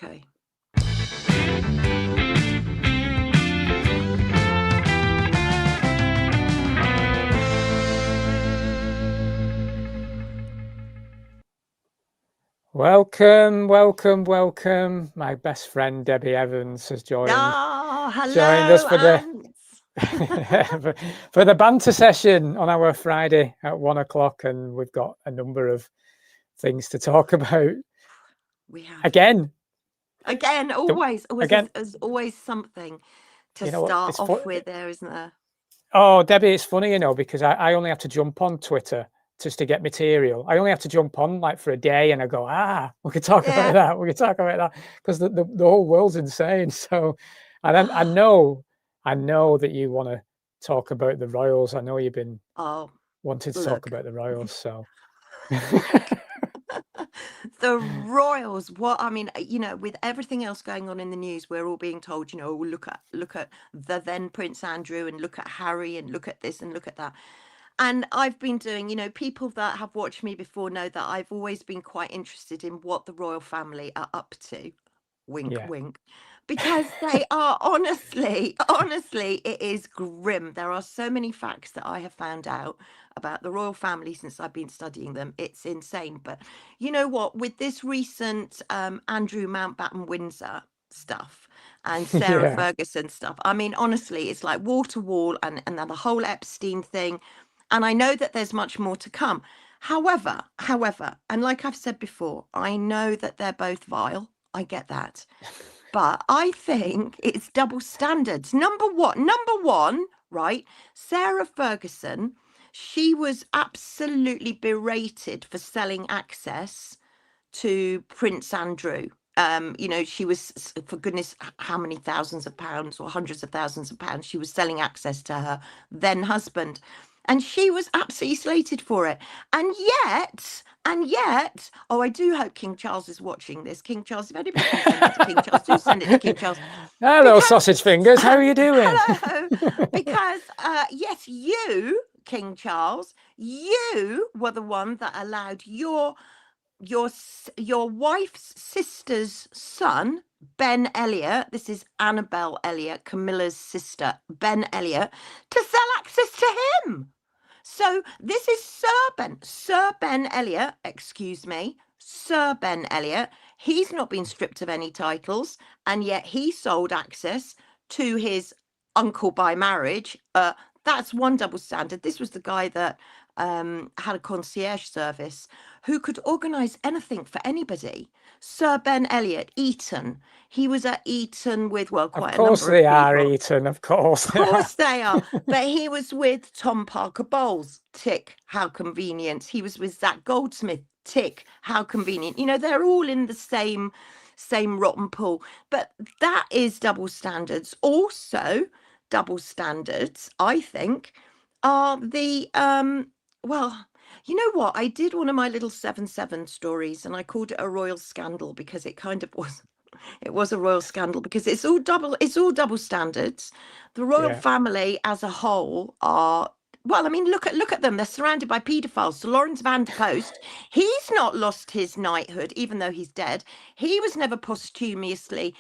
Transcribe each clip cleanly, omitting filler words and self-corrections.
Okay. Welcome. My best friend DEBI Evans has joined us for the for the banter session on our Friday at 1:00, and we've got a number of things to talk about. We have again, always. There's always something to start off with, there, isn't there? Oh, Debbie, it's funny, because I only have to jump on Twitter just to get material. I only have to jump on like for a day, and I go, we could talk about that. We could talk about that because the whole world's insane. So, and then I know that you want to talk about the Royals. I know you've been wanted to talk about the Royals. So, the Royals. What I mean, with everything else going on in the news, we're all being told, look at the then Prince Andrew, and look at Harry, and look at this, and look at that. And I've been doing, people that have watched me before know that I've always been quite interested in what the royal family are up to. Wink, wink. Because they are honestly, it is grim. There are so many facts that I have found out about the royal family since I've been studying them. It's insane. But you know what? With this recent Andrew Mountbatten Windsor stuff and Sarah Ferguson stuff, I mean, honestly, it's like wall to wall, and then the whole Epstein thing. And I know that there's much more to come. However, and like I've said before, I know that they're both vile. I get that. But I think it's double standards. Number one, right? Sarah Ferguson, she was absolutely berated for selling access to Prince Andrew. She was, for goodness, how many thousands of pounds or hundreds of thousands of pounds, she was selling access to her then husband. And she was absolutely slated for it. And yet, I do hope King Charles is watching this. King Charles, if anybody can send it to King Charles, do send it to King Charles. Hello, sausage fingers. How are you doing? Hello. Because, yes, you, King Charles, you were the one that allowed your wife's sister's son, Ben Elliot, this is Annabelle Elliot, Camilla's sister, Ben Elliot, to sell access to him. So this is Sir Ben Elliot, Sir Ben Elliot. He's not been stripped of any titles, and yet he sold access to his uncle by marriage. That's one double standard. This was the guy that had a concierge service who could organise anything for anybody. Sir Ben Elliot, Eton. He was at Eton with, quite a number of people. Of course they are Eton, of course. Of course they are. But he was with Tom Parker Bowles. Tick, how convenient. He was with Zach Goldsmith. Tick, how convenient. They're all in the same rotten pool. But that is double standards. Also, double standards, I think, are the you know what? I did one of my little 7/7 stories, and I called it a royal scandal because it kind of was. It was a royal scandal because it's all double standards. The royal family as a whole are, well, I mean, look at them. They're surrounded by paedophiles. So Lawrence van der Post, he's not lost his knighthood, even though he's dead. He was never posthumously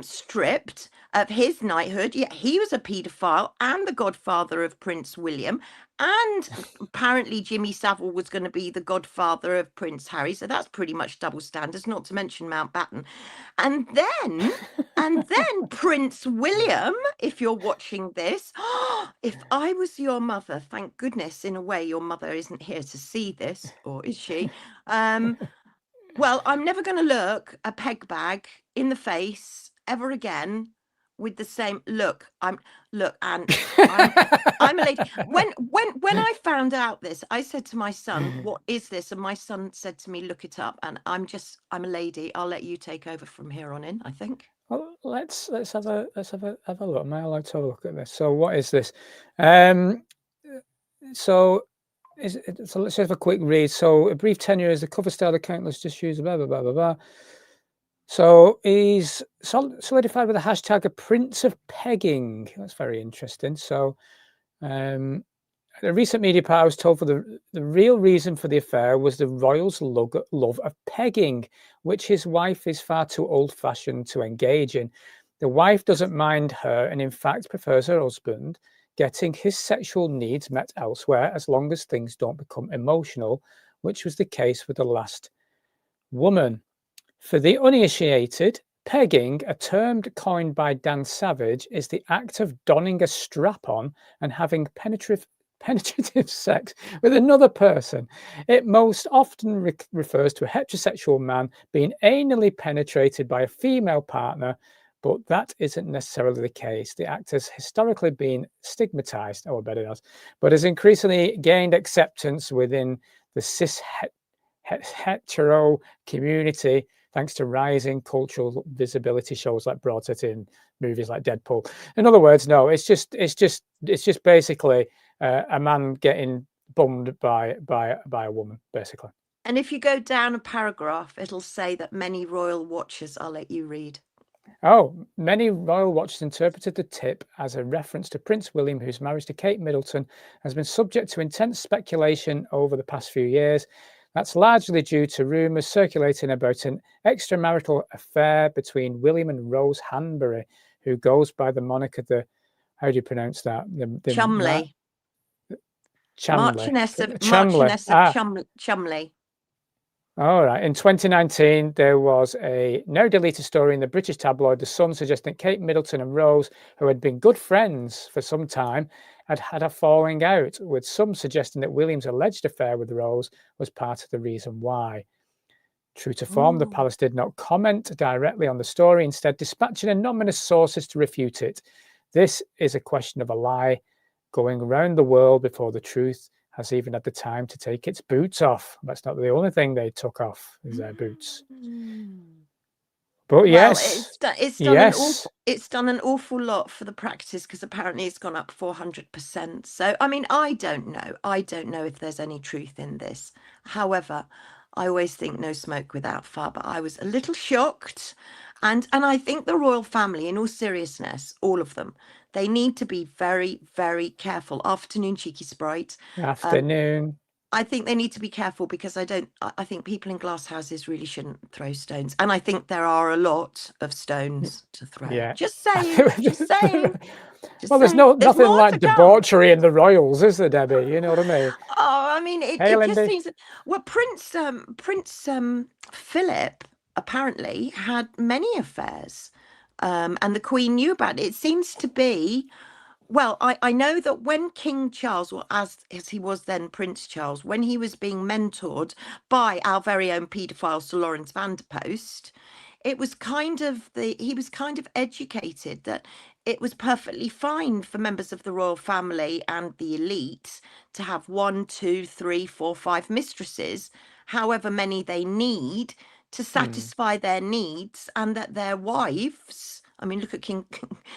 stripped of his knighthood, yet he was a paedophile and the godfather of Prince William, and apparently Jimmy Savile was going to be the godfather of Prince Harry, so that's pretty much double standards, not to mention Mountbatten. And then Prince William, if you're watching this, if I was your mother, thank goodness in a way your mother isn't here to see this, or is she? Well, I'm never going to look a peg bag in the face ever again with the same look. I'm a lady. When I found out this, I said to my son, "What is this?" And my son said to me, "Look it up." And I'm a lady. I'll let you take over from here on in, I think. Well, let's have a look. Am I allowed to have a look at this? So what is this? So let's have a quick read. So a brief tenure as the cover star of countless issues, blah, blah, blah, blah, blah. So he's solidified with the hashtag a Prince of Pegging. That's very interesting. So, and a recent media part I was told for the real reason for the affair was the royal's love of pegging, which his wife is far too old-fashioned to engage in. The wife doesn't mind her and in fact prefers her husband getting his sexual needs met elsewhere as long as things don't become emotional, which was the case with the last woman. For the uninitiated, pegging, a term coined by Dan Savage, is the act of donning a strap-on and having penetrative sex with another person. It most often refers to a heterosexual man being anally penetrated by a female partner, but that isn't necessarily the case. The act has historically been stigmatized, I bet it has, but has increasingly gained acceptance within the cis hetero community, thanks to rising cultural visibility shows like Broadset in movies like Deadpool. In other words, no, it's just basically a man getting bummed by a woman, basically. And if you go down a paragraph, it'll say that many royal watchers, I'll let you read. Oh, many royal watchers interpreted the tip as a reference to Prince William, whose marriage to Kate Middleton has been subject to intense speculation over the past few years. That's largely due to rumours circulating about an extramarital affair between William and Rose Hanbury, who goes by the moniker how do you pronounce that? Cholmondeley. Marchioness of Cholmondeley. All right. In 2019, there was a now-deleted story in the British tabloid The Sun suggesting Kate Middleton and Rose, who had been good friends for some time, had a falling out, with some suggesting that William's alleged affair with Rose was part of the reason why. True to form, the palace did not comment directly on the story, instead dispatching anonymous sources to refute it. This is a question of a lie going around the world before the truth has even had the time to take its boots off. That's not the only thing they took off, is their boots. But yes, it's done an awful lot for the practice, because apparently it's gone up 400%. So, I mean, I don't know if there's any truth in this. However, I always think no smoke without fire, but I was a little shocked. And I think the royal family, in all seriousness, all of them, they need to be very, very careful. Afternoon, cheeky sprite. Afternoon. I think they need to be careful, because I think people in glass houses really shouldn't throw stones. And I think there are a lot of stones to throw. Yeah. Just saying. Well, there's nothing like debauchery in the royals, is there, Debbie? You know what I mean? Oh, I mean, it just seems. Well, Prince Philip apparently had many affairs, and the Queen knew about it. It seems to be. Well, I know that when King Charles, or as he was then Prince Charles, when he was being mentored by our very own paedophile Sir Lawrence Vanderpost, it was he was kind of educated that it was perfectly fine for members of the royal family and the elite to have 1, 2, 3, 4, 5 mistresses, however many they need, to satisfy their needs, and that their wives, I mean, look at King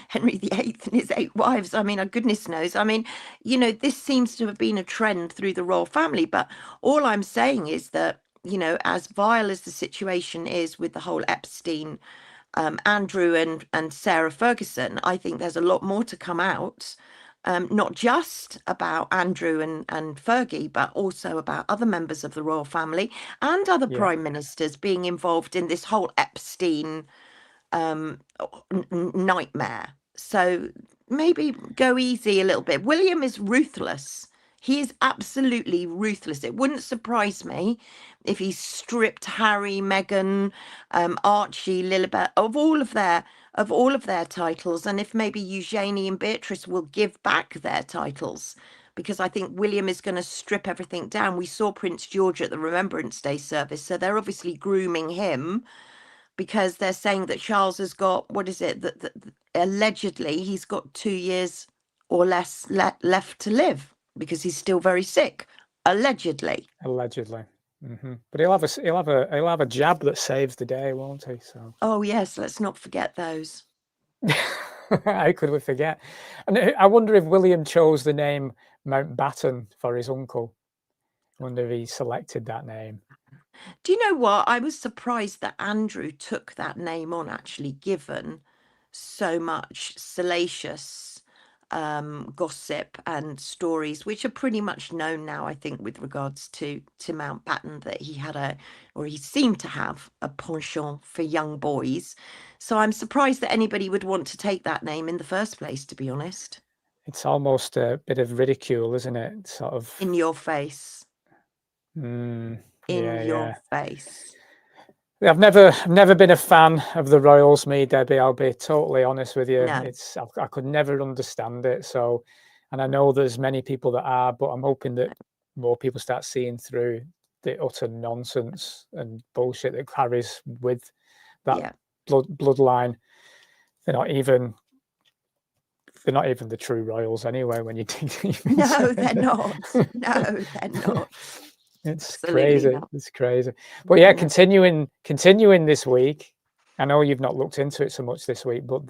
Henry VIII and his 8 wives. I mean, goodness knows. I mean, you know, this seems to have been a trend through the royal family. But all I'm saying is that, you know, as vile as the situation is with the whole Epstein, Andrew and Sarah Ferguson, I think there's a lot more to come out. Not just about Andrew and Fergie, but also about other members of the royal family and other prime ministers being involved in this whole Epstein nightmare. So maybe go easy a little bit. William is ruthless. He is absolutely ruthless. It wouldn't surprise me if he stripped Harry, Meghan, Archie, Lilibet of all of their titles, and if maybe Eugenie and Beatrice will give back their titles, because I think William is going to strip everything down. We saw Prince George at the Remembrance Day service, so they're obviously grooming him, because they're saying that Charles has got, what is it, that allegedly he's got 2 years or less left to live, because he's still very sick, allegedly. But he'll have a jab that saves the day, won't he? So. Oh yes, let's not forget those. How could we forget? And I wonder if William chose the name Mountbatten for his uncle. I wonder if he selected that name. Do you know what? I was surprised that Andrew took that name on, actually, given so much salacious gossip and stories, which are pretty much known now, I think, with regards to Mountbatten, that he seemed to have a penchant for young boys. So I'm surprised that anybody would want to take that name in the first place, to be honest. It's almost a bit of ridicule, isn't it? Sort of in your face. in Your face. I've never been a fan of the Royals, me, Debbie. I'll be totally honest with you. No. I could never understand it. So, and I know there's many people that are, but I'm hoping that more people start seeing through the utter nonsense and bullshit that carries with that bloodline. They're not even the true Royals anyway. When you think, no, they're not. No, they're not. It's crazy. It's crazy. But yeah, continuing this week. I know you've not looked into it so much this week, but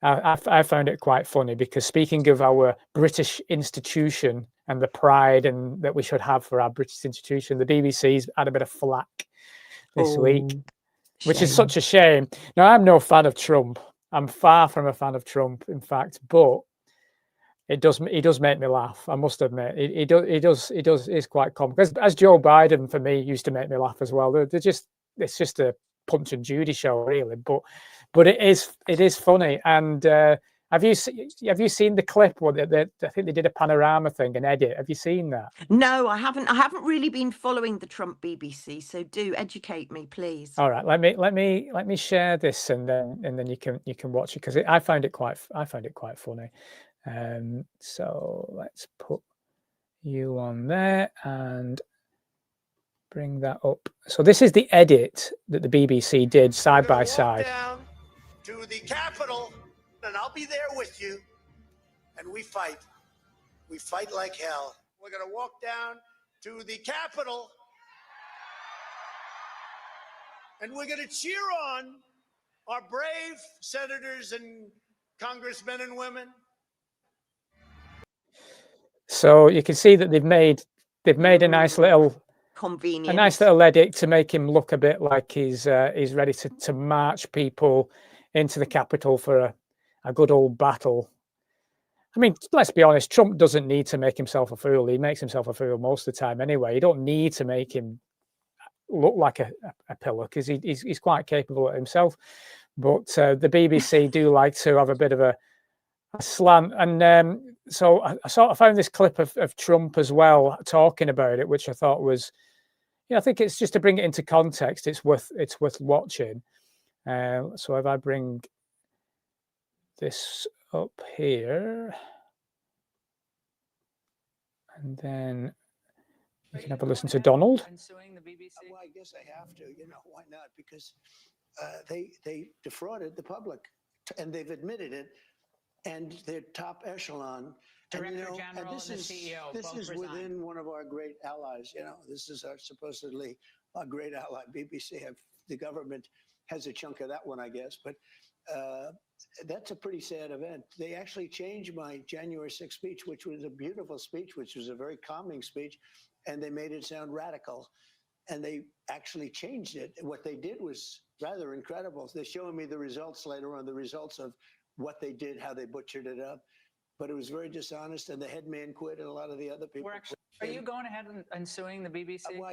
I found it quite funny, because speaking of our British institution and the pride and that we should have for our British institution, the BBC's had a bit of flack this week, which is such a shame. Now, I'm no fan of Trump. I'm far from a fan of Trump, in fact, but he does make me laugh. I must admit, he does. It's quite comical. As Joe Biden, for me, used to make me laugh as well. It's just a Punch and Judy show, really. But it is funny. And have you seen the clip? I think they did a panorama thing, an edit. Have you seen that? No, I haven't. I haven't really been following the Trump BBC. So do educate me, please. All right, let me share this, and then you can watch it, because I found it quite funny. So let's put you on there and bring that up. So this is the edit that the BBC did side by side. Down to the Capitol, and I'll be there with you. And we fight. We fight like hell. We're going to walk down to the Capitol, and we're going to cheer on our brave senators and congressmen and women. So you can see that they've made a nice little edit to make him look a bit like he's ready to march people into the Capitol for a good old battle. I mean, let's be honest, Trump doesn't need to make himself a fool. He makes himself a fool most of the time anyway. You don't need to make him look like a pillar, because he's quite capable of himself. But the BBC do like to have a bit of a slant. And so I sort of found this clip of Trump as well talking about it, which I thought was, I think it's just to bring it into context. It's worth watching. So if I bring this up here, and then you can have a listen to Donald. Well, I guess I have to. Why not? Because they defrauded the public, and they've admitted it. And their top echelon, Director General and the CEO. This is within one of our great allies. This is supposedly our great ally, BBC. The government has a chunk of that one, I guess. But that's a pretty sad event. They actually changed my January 6th speech, which was a beautiful speech, which was a very calming speech, and they made it sound radical. And they actually changed it. What they did was rather incredible. They're showing me the results later on, the results of what they did, how they butchered it up. But it was very dishonest, and the head man quit, and a lot of the other people. Are you going ahead and suing the BBC?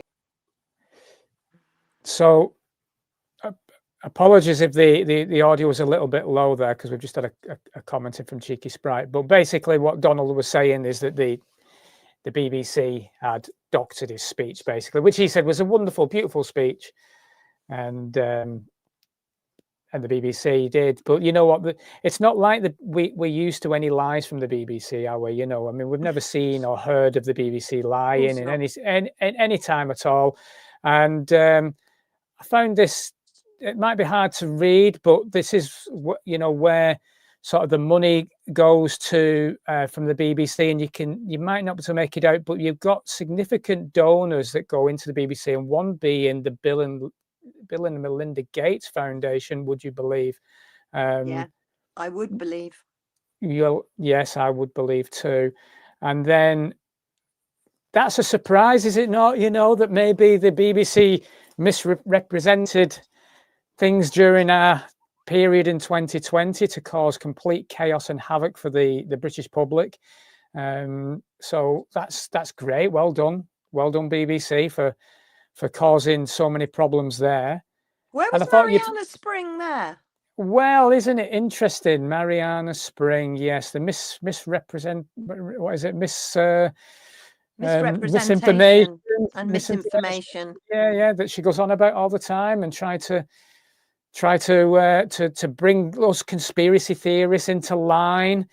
So apologies if the audio was a little bit low there, because we've just had a comment from Cheeky Sprite. But basically what Donald was saying is that the BBC had doctored his speech, basically, which he said was a wonderful, beautiful speech. And the BBC did, but you know what? It's not like we're used to any lies from the BBC, are we? I mean, we've never seen or heard of the BBC lying in any time at all. And I found this. It might be hard to read, but this is where sort of the money goes to from the BBC, and you might not be able to make it out, but you've got significant donors that go into the BBC, and one being the Bill and Melinda Gates Foundation, would you believe? Yeah, I would believe. Yes, I would believe too. And then that's a surprise, is it not? That maybe the BBC misrepresented things during our period in 2020 to cause complete chaos and havoc for the British public. So that's great. Well done, BBC, for causing so many problems there. Where And was I thought Mariana Spring there? Well, isn't it interesting? Mariana Spring, yes, the misrepresent. What is it? Misrepresentation and misinformation. misinformation. Yeah, that she goes on about all the time and try to bring those conspiracy theorists into line.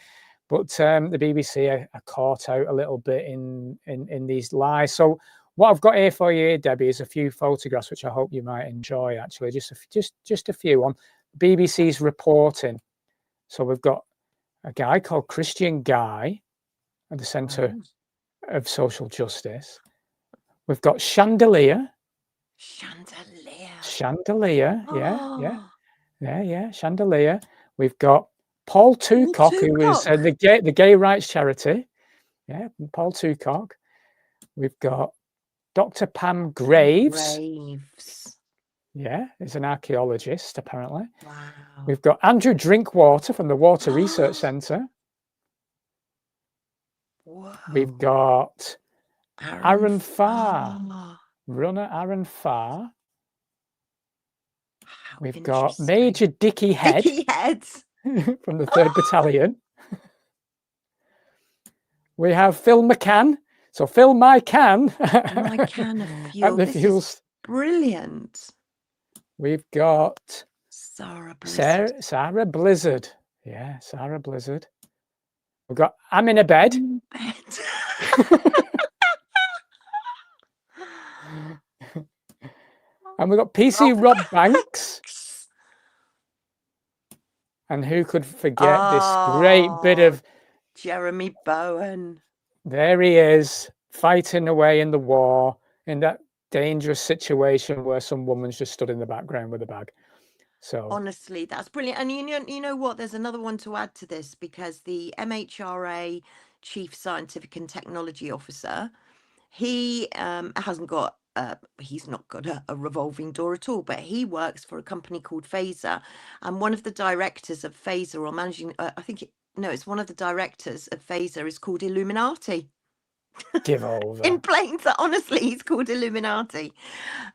But the BBC are caught out a little bit in these lies. So what I've got here for you, Debbie, is a few photographs which I hope you might enjoy. Actually, just a few on BBC's reporting. So we've got a guy called Christian Guy at the centre of social justice. We've got Chandelier. Chandelier, yeah, Chandelier. We've got Paul Toocock, who is the gay rights charity. Yeah, Paul Toocock. We've got Dr. Pam Graves. Yeah, is an archaeologist, apparently. Wow. We've got Andrew Drinkwater from the Water Research Centre. Whoa. We've got Aaron Farr, runner Aaron Farr. We've got Major Dickie Head from the 3rd Battalion. We have Phil McCann. So Phil McCann of fuel. at the fuels. Brilliant. We've got Sarah Blizzard. Sarah Blizzard. Yeah, Sarah Blizzard. We've got I'm in a bed. And we've got PC Rob Banks. And who could forget this great bit of Jeremy Bowen. There he is, fighting away in the war, in that dangerous situation where some woman's just stood in the background with a bag. So honestly, that's brilliant. And you know what? There's another one to add to this, because the MHRA Chief Scientific and Technology Officer, he hasn't got he's not got a revolving door at all, but he works for a company called Phaser, and one of the directors of Phaser, or managing it's one of the directors of Phaser, is called Illuminati. Give over. In plain, honestly, he's called Illuminati.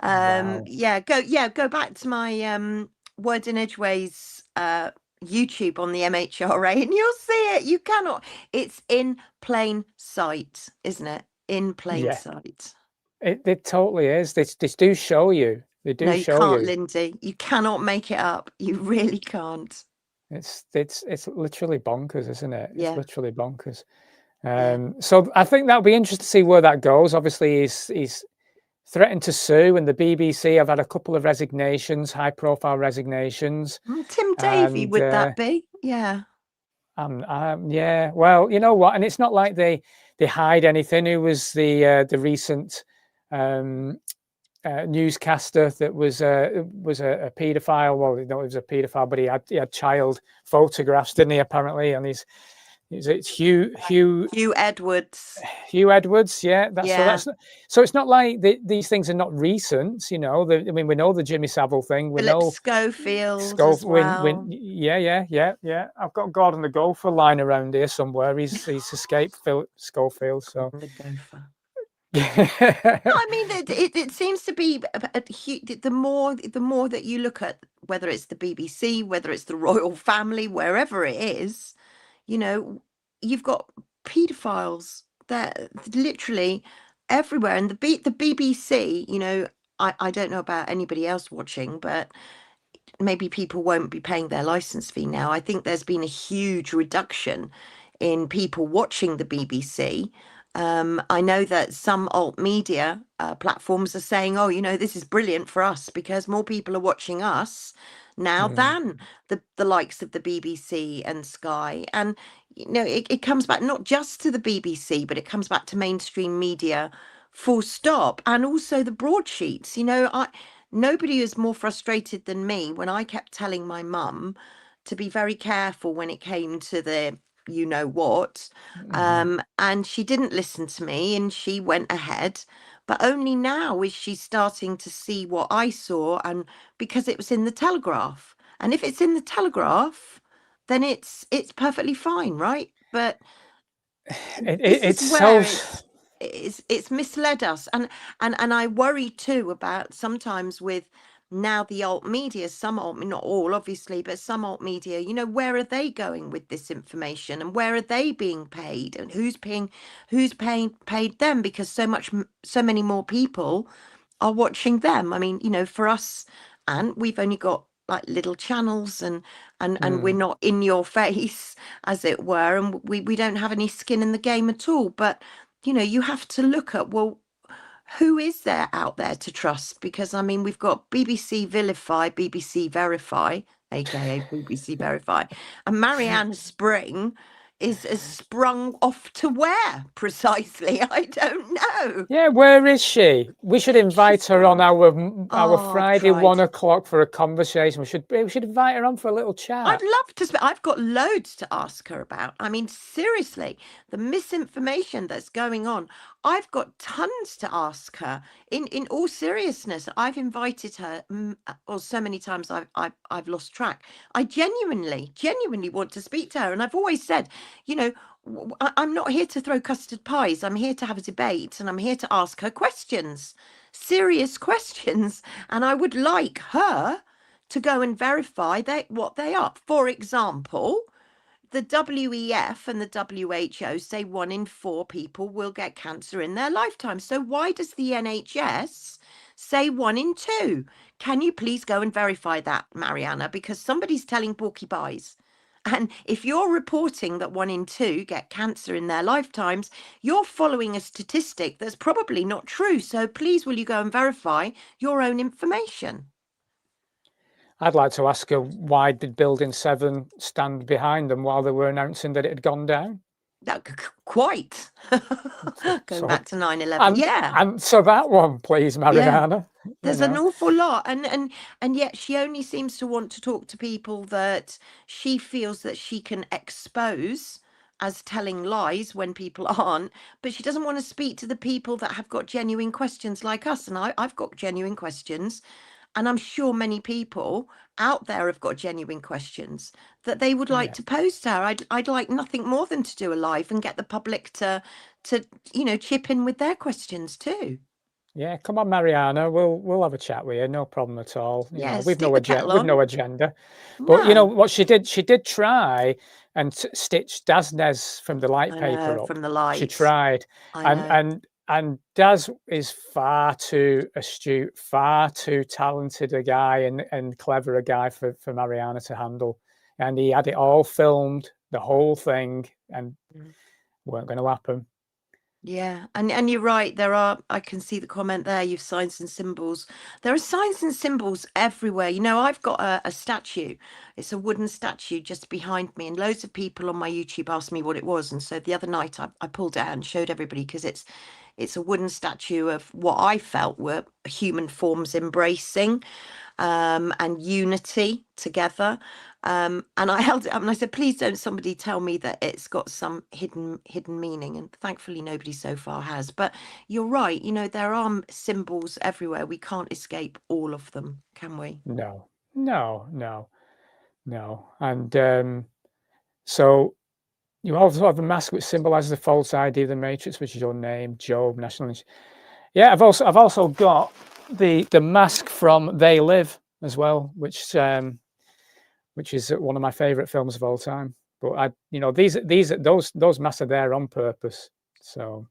Wow. Go back to my Words in Edgeways YouTube on the MHRA and you'll see it. You cannot. It's in plain sight, isn't it? In plain sight. It totally is. They do show you. They do show you. No, you can't, Lindsay. You cannot make it up. You really can't. It's literally bonkers, isn't it? Yeah. It's literally bonkers. So I think that'll be interesting to see where that goes. Obviously, he's threatened to sue, and the BBC have had a couple of resignations, high-profile resignations. Tim Davie, would that be? Yeah. Yeah. Well, you know what? And it's not like they hide anything. Who was the recent newscaster that was a paedophile? Well, no, he was a paedophile, but he had child photographs, didn't he? Apparently, and it's Hugh Edwards. Hugh Edwards, yeah. So it's not like these things are not recent, you know. I mean, we know the Jimmy Savile thing. We know Schofield as well. Yeah. I've got Gordon the Gopher lying around here somewhere. He's escaped Schofield. So the Gopher. I mean, it seems to be the more that you look at, whether it's the BBC, whether it's the royal family, wherever it is. You know, you've got paedophiles that literally everywhere. And the BBC, you know, I don't know about anybody else watching, but maybe people won't be paying their license fee now. I think there's been a huge reduction in people watching the BBC. I know that some alt media platforms are saying, oh, you know, this is brilliant for us because more people are watching us now than the likes of the BBC and Sky. And, you know, it comes back not just to the BBC, but it comes back to mainstream media, full stop. And also the broadsheets. You know, nobody was more frustrated than me when I kept telling my mum to be very careful when it came to the you know what, and she didn't listen to me and she went ahead. But only now is she starting to see what I saw, and because it was in the Telegraph. And if it's in the Telegraph, then it's perfectly fine, right? But this is where it's misled us, and I worry too about sometimes with now the alt media, some alt, not all obviously, but some alt media, you know, where are they going with this information, and where are they being paid, and who's paying paid them, because so many more people are watching them. I mean, you know, for us, and we've only got like little channels, and we're not in your face, as it were, and we don't have any skin in the game at all. But you know, you have to look at, well, who is there out there to trust? Because I mean, we've got BBC Vilify, BBC Verify, aka BBC Verify, and Marianne Spring is sprung off to where precisely? I don't know. Yeah, where is she? We should invite her on our Friday 1 o'clock for a conversation. We should invite her on for a little chat. I'd love to. I've got loads to ask her about. I mean, seriously, the misinformation that's going on. I've got tons to ask her. In all seriousness, I've invited her, or so many times I've lost track. I genuinely want to speak to her, and I've always said, you know, I'm not here to throw custard pies. I'm here to have a debate, and I'm here to ask her questions, serious questions, and I would like her to go and verify what they are. For example, the WEF and the WHO say 1 in 4 people will get cancer in their lifetime. So why does the NHS say 1 in 2? Can you please go and verify that, Mariana? Because somebody's telling porcupines. And if you're reporting that 1 in 2 get cancer in their lifetimes, you're following a statistic that's probably not true. So please, will you go and verify your own information? I'd like to ask her, why did Building 7 stand behind them while they were announcing that it had gone down? Quite. Going back to 9/11. Yeah. And so that one, please, Mariana. Yeah. There's an awful lot. And yet she only seems to want to talk to people that she feels that she can expose as telling lies when people aren't. But she doesn't want to speak to the people that have got genuine questions like us. And I've got genuine questions. And I'm sure many people out there have got genuine questions that they would like to pose to her. I'd like nothing more than to do a live and get the public to you know, chip in with their questions too. Yeah, come on, Mariana. We'll have a chat with you. No problem at all. You know, we've no agenda. But you know what she did? She did try and stitch Dasnez from the light paper up. From the light. She tried, and Daz is far too astute, far too talented a guy and clever a guy for Mariana to handle. And he had it all filmed, the whole thing, and weren't going to happen. Yeah, and you're right. There are, I can see the comment there, you've signs and symbols. There are signs and symbols everywhere. You know, I've got a statue. It's a wooden statue just behind me, and loads of people on my YouTube asked me what it was. And so the other night I pulled it out and showed everybody, because it's a wooden statue of what I felt were human forms embracing and unity together. And I held it up and I said, please don't somebody tell me that it's got some hidden meaning. And thankfully nobody so far has. But you're right, you know, there are symbols everywhere. We can't escape all of them, can we? No. And so you also have a mask which symbolizes the false ID of the Matrix, which is your name, Job, national. Yeah, I've also got the mask from They Live as well, which is one of my favorite films of all time. But you know, those masks are there on purpose. So,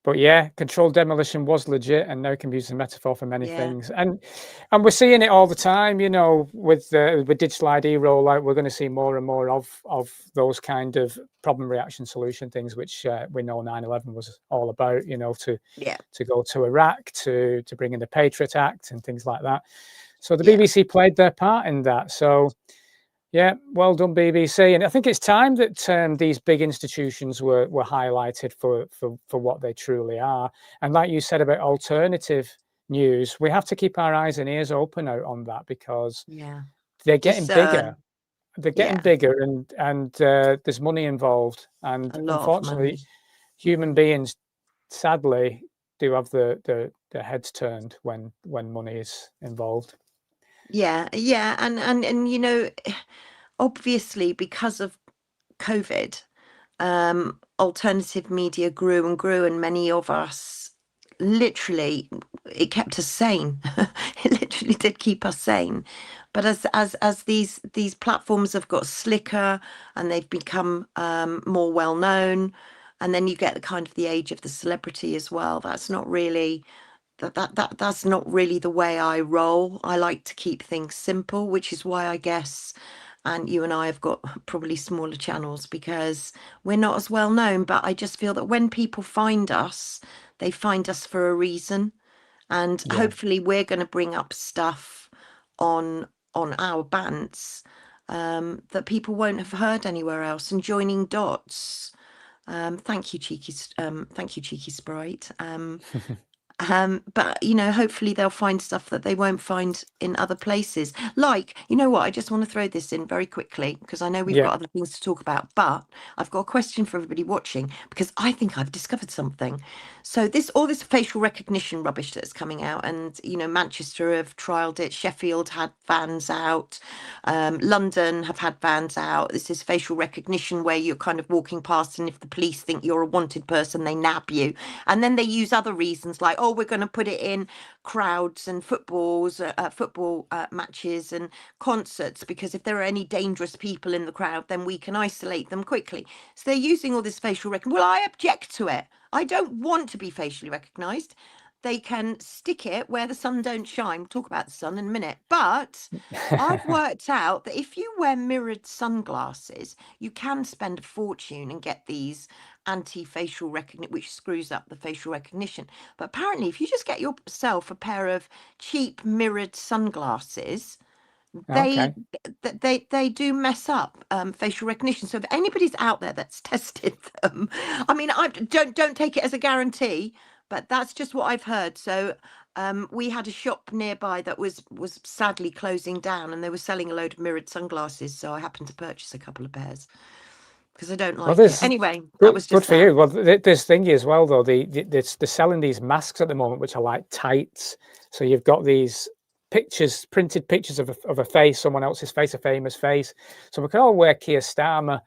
but yeah, controlled demolition was legit, and now can be used as a metaphor for many things. And we're seeing it all the time. You know, with digital ID rollout, we're going to see more and more of those kind of problem reaction solution things, which we know 9/11 was all about. You know, to go to Iraq, to bring in the Patriot Act and things like that. So the BBC played their part in that. So, yeah, well done, BBC. And I think it's time that these big institutions were highlighted for what they truly are. And like you said about alternative news, we have to keep our eyes and ears open out on that, because they're getting bigger. They're getting bigger, and there's money involved. And unfortunately, human beings, sadly, do have their heads turned when money is involved. Yeah, yeah, and you know, obviously because of COVID, alternative media grew and grew, and many of us literally, it kept us sane. It literally did keep us sane. But as these platforms have got slicker and they've become more well known, and then you get the kind of the age of the celebrity as well. That's not really that's not really the way I roll. I like to keep things simple, which is why I guess, and you and I have got probably smaller channels because we're not as well known. But I just feel that when people find us, they find us for a reason, and Yeah. hopefully we're going to bring up stuff on our bants that people won't have heard anywhere else, and joining dots. Thank you, cheeky sprite. But you know, hopefully they'll find stuff that they won't find in other places. Like, you know what, I just want to throw this in very quickly because I know we've got other things to talk about, but I've got a question for everybody watching because I think I've discovered something. So all this facial recognition rubbish that's coming out, and you know, Manchester have trialed it, Sheffield had vans out, London have had vans out. This is facial recognition where you're kind of walking past, and if the police think you're a wanted person, they nab you. And then they use other reasons like, oh, we're going to put it in crowds and football matches and concerts because if there are any dangerous people in the crowd, then we can isolate them quickly. So they're using all this facial recognition. Well, I object to it. I don't want to be facially recognized. They can stick it where the sun don't shine. We'll talk about the sun in a minute. But I've worked out that if you wear mirrored sunglasses, you can spend a fortune and get these anti-facial recognition, which screws up the facial recognition. But apparently, if you just get yourself a pair of cheap mirrored sunglasses, they do mess up facial recognition. So if anybody's out there that's tested them, I mean, I don't take it as a guarantee, but that's just what I've heard. So we had a shop nearby that was sadly closing down, and they were selling a load of mirrored sunglasses. So I happened to purchase a couple of pairs because I don't like it. Anyway, that was just good for you. Well, this thingy as well, though. They're selling these masks at the moment, which are like tights. So you've got these printed pictures of a face, someone else's face, a famous face. So we can all wear Keir Starmer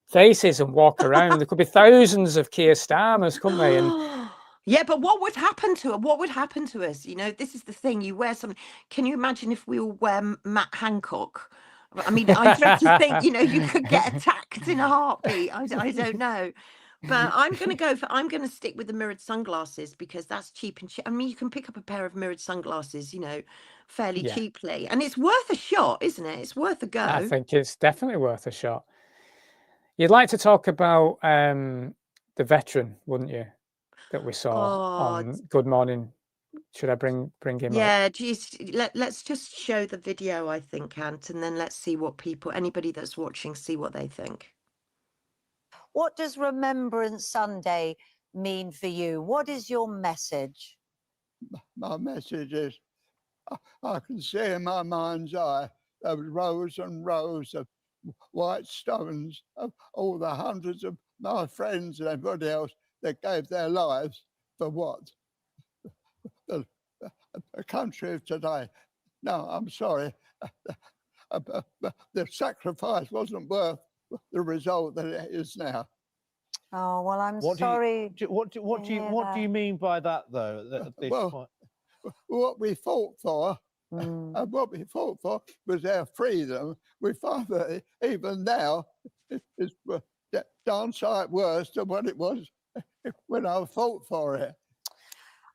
faces and walk around. There could be thousands of Keir Starmers, couldn't they? And yeah, but what would happen to it? What would happen to us? You know, this is the thing. You wear something. Can you imagine if we all wear Matt Hancock? I mean, I dread to think, you know, you could get attacked in a heartbeat. I don't know. But I'm going to stick with the mirrored sunglasses because that's cheap and cheap. I mean, you can pick up a pair of mirrored sunglasses, you know, fairly cheaply. And it's worth a shot, isn't it? It's worth a go. I think it's definitely worth a shot. You'd like to talk about the veteran, wouldn't you? That we saw on Good Morning. Should I bring him up? Yeah, geez, let's just show the video, I think, Ant, and then let's see what anybody that's watching, see what they think. What does Remembrance Sunday mean for you? What is your message? My message is, I can see in my mind's eye those rows and rows of white stones of all the hundreds of my friends and everybody else that gave their lives for what? The country of today. No, I'm sorry. The sacrifice wasn't worth the result that it is now. Oh, well, I'm sorry. What do you mean by that, though? Well, what we fought for, and what we fought for was our freedom. We find that even now it's darn sight worse than what it was when I fought for it.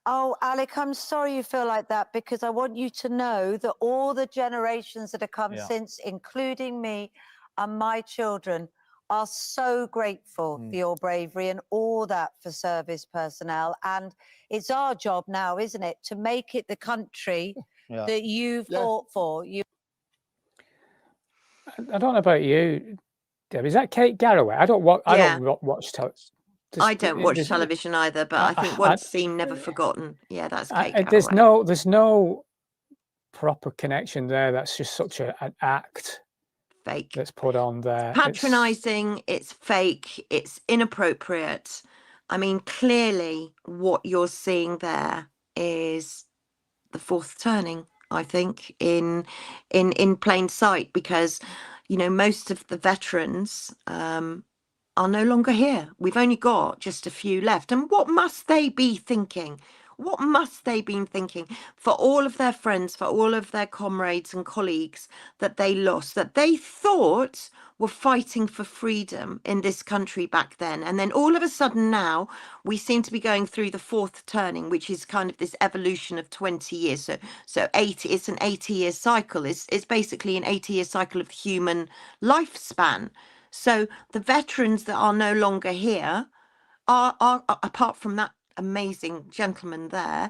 Oh, Alec, I'm sorry you feel like that, because I want you to know that all the generations that have come since, including me and my children, are so grateful for your bravery and all that for service personnel. And it's our job now, isn't it, to make it the country that you fought for. I don't know about you, Deb. Is that Kate Garraway? I don't watch television. I don't watch television either, but I think once seen, never forgotten. Yeah, that's Kate Garraway. There's no proper connection there. That's just such an act. Fake. That's put on there. Patronising, it's fake, it's inappropriate. I mean, clearly what you're seeing there is the fourth turning. I think, in plain sight, because, you know, most of the veterans are no longer here. We've only got just a few left. And what must they be thinking? What must they be thinking for all of their friends, for all of their comrades and colleagues that they lost, that they thought were fighting for freedom in this country back then? And then all of a sudden now we seem to be going through the fourth turning, which is kind of this evolution of 20 years. So 80, it's an 80-year cycle. It's basically an 80-year cycle of human lifespan. So the veterans that are no longer here are apart from that amazing gentleman there,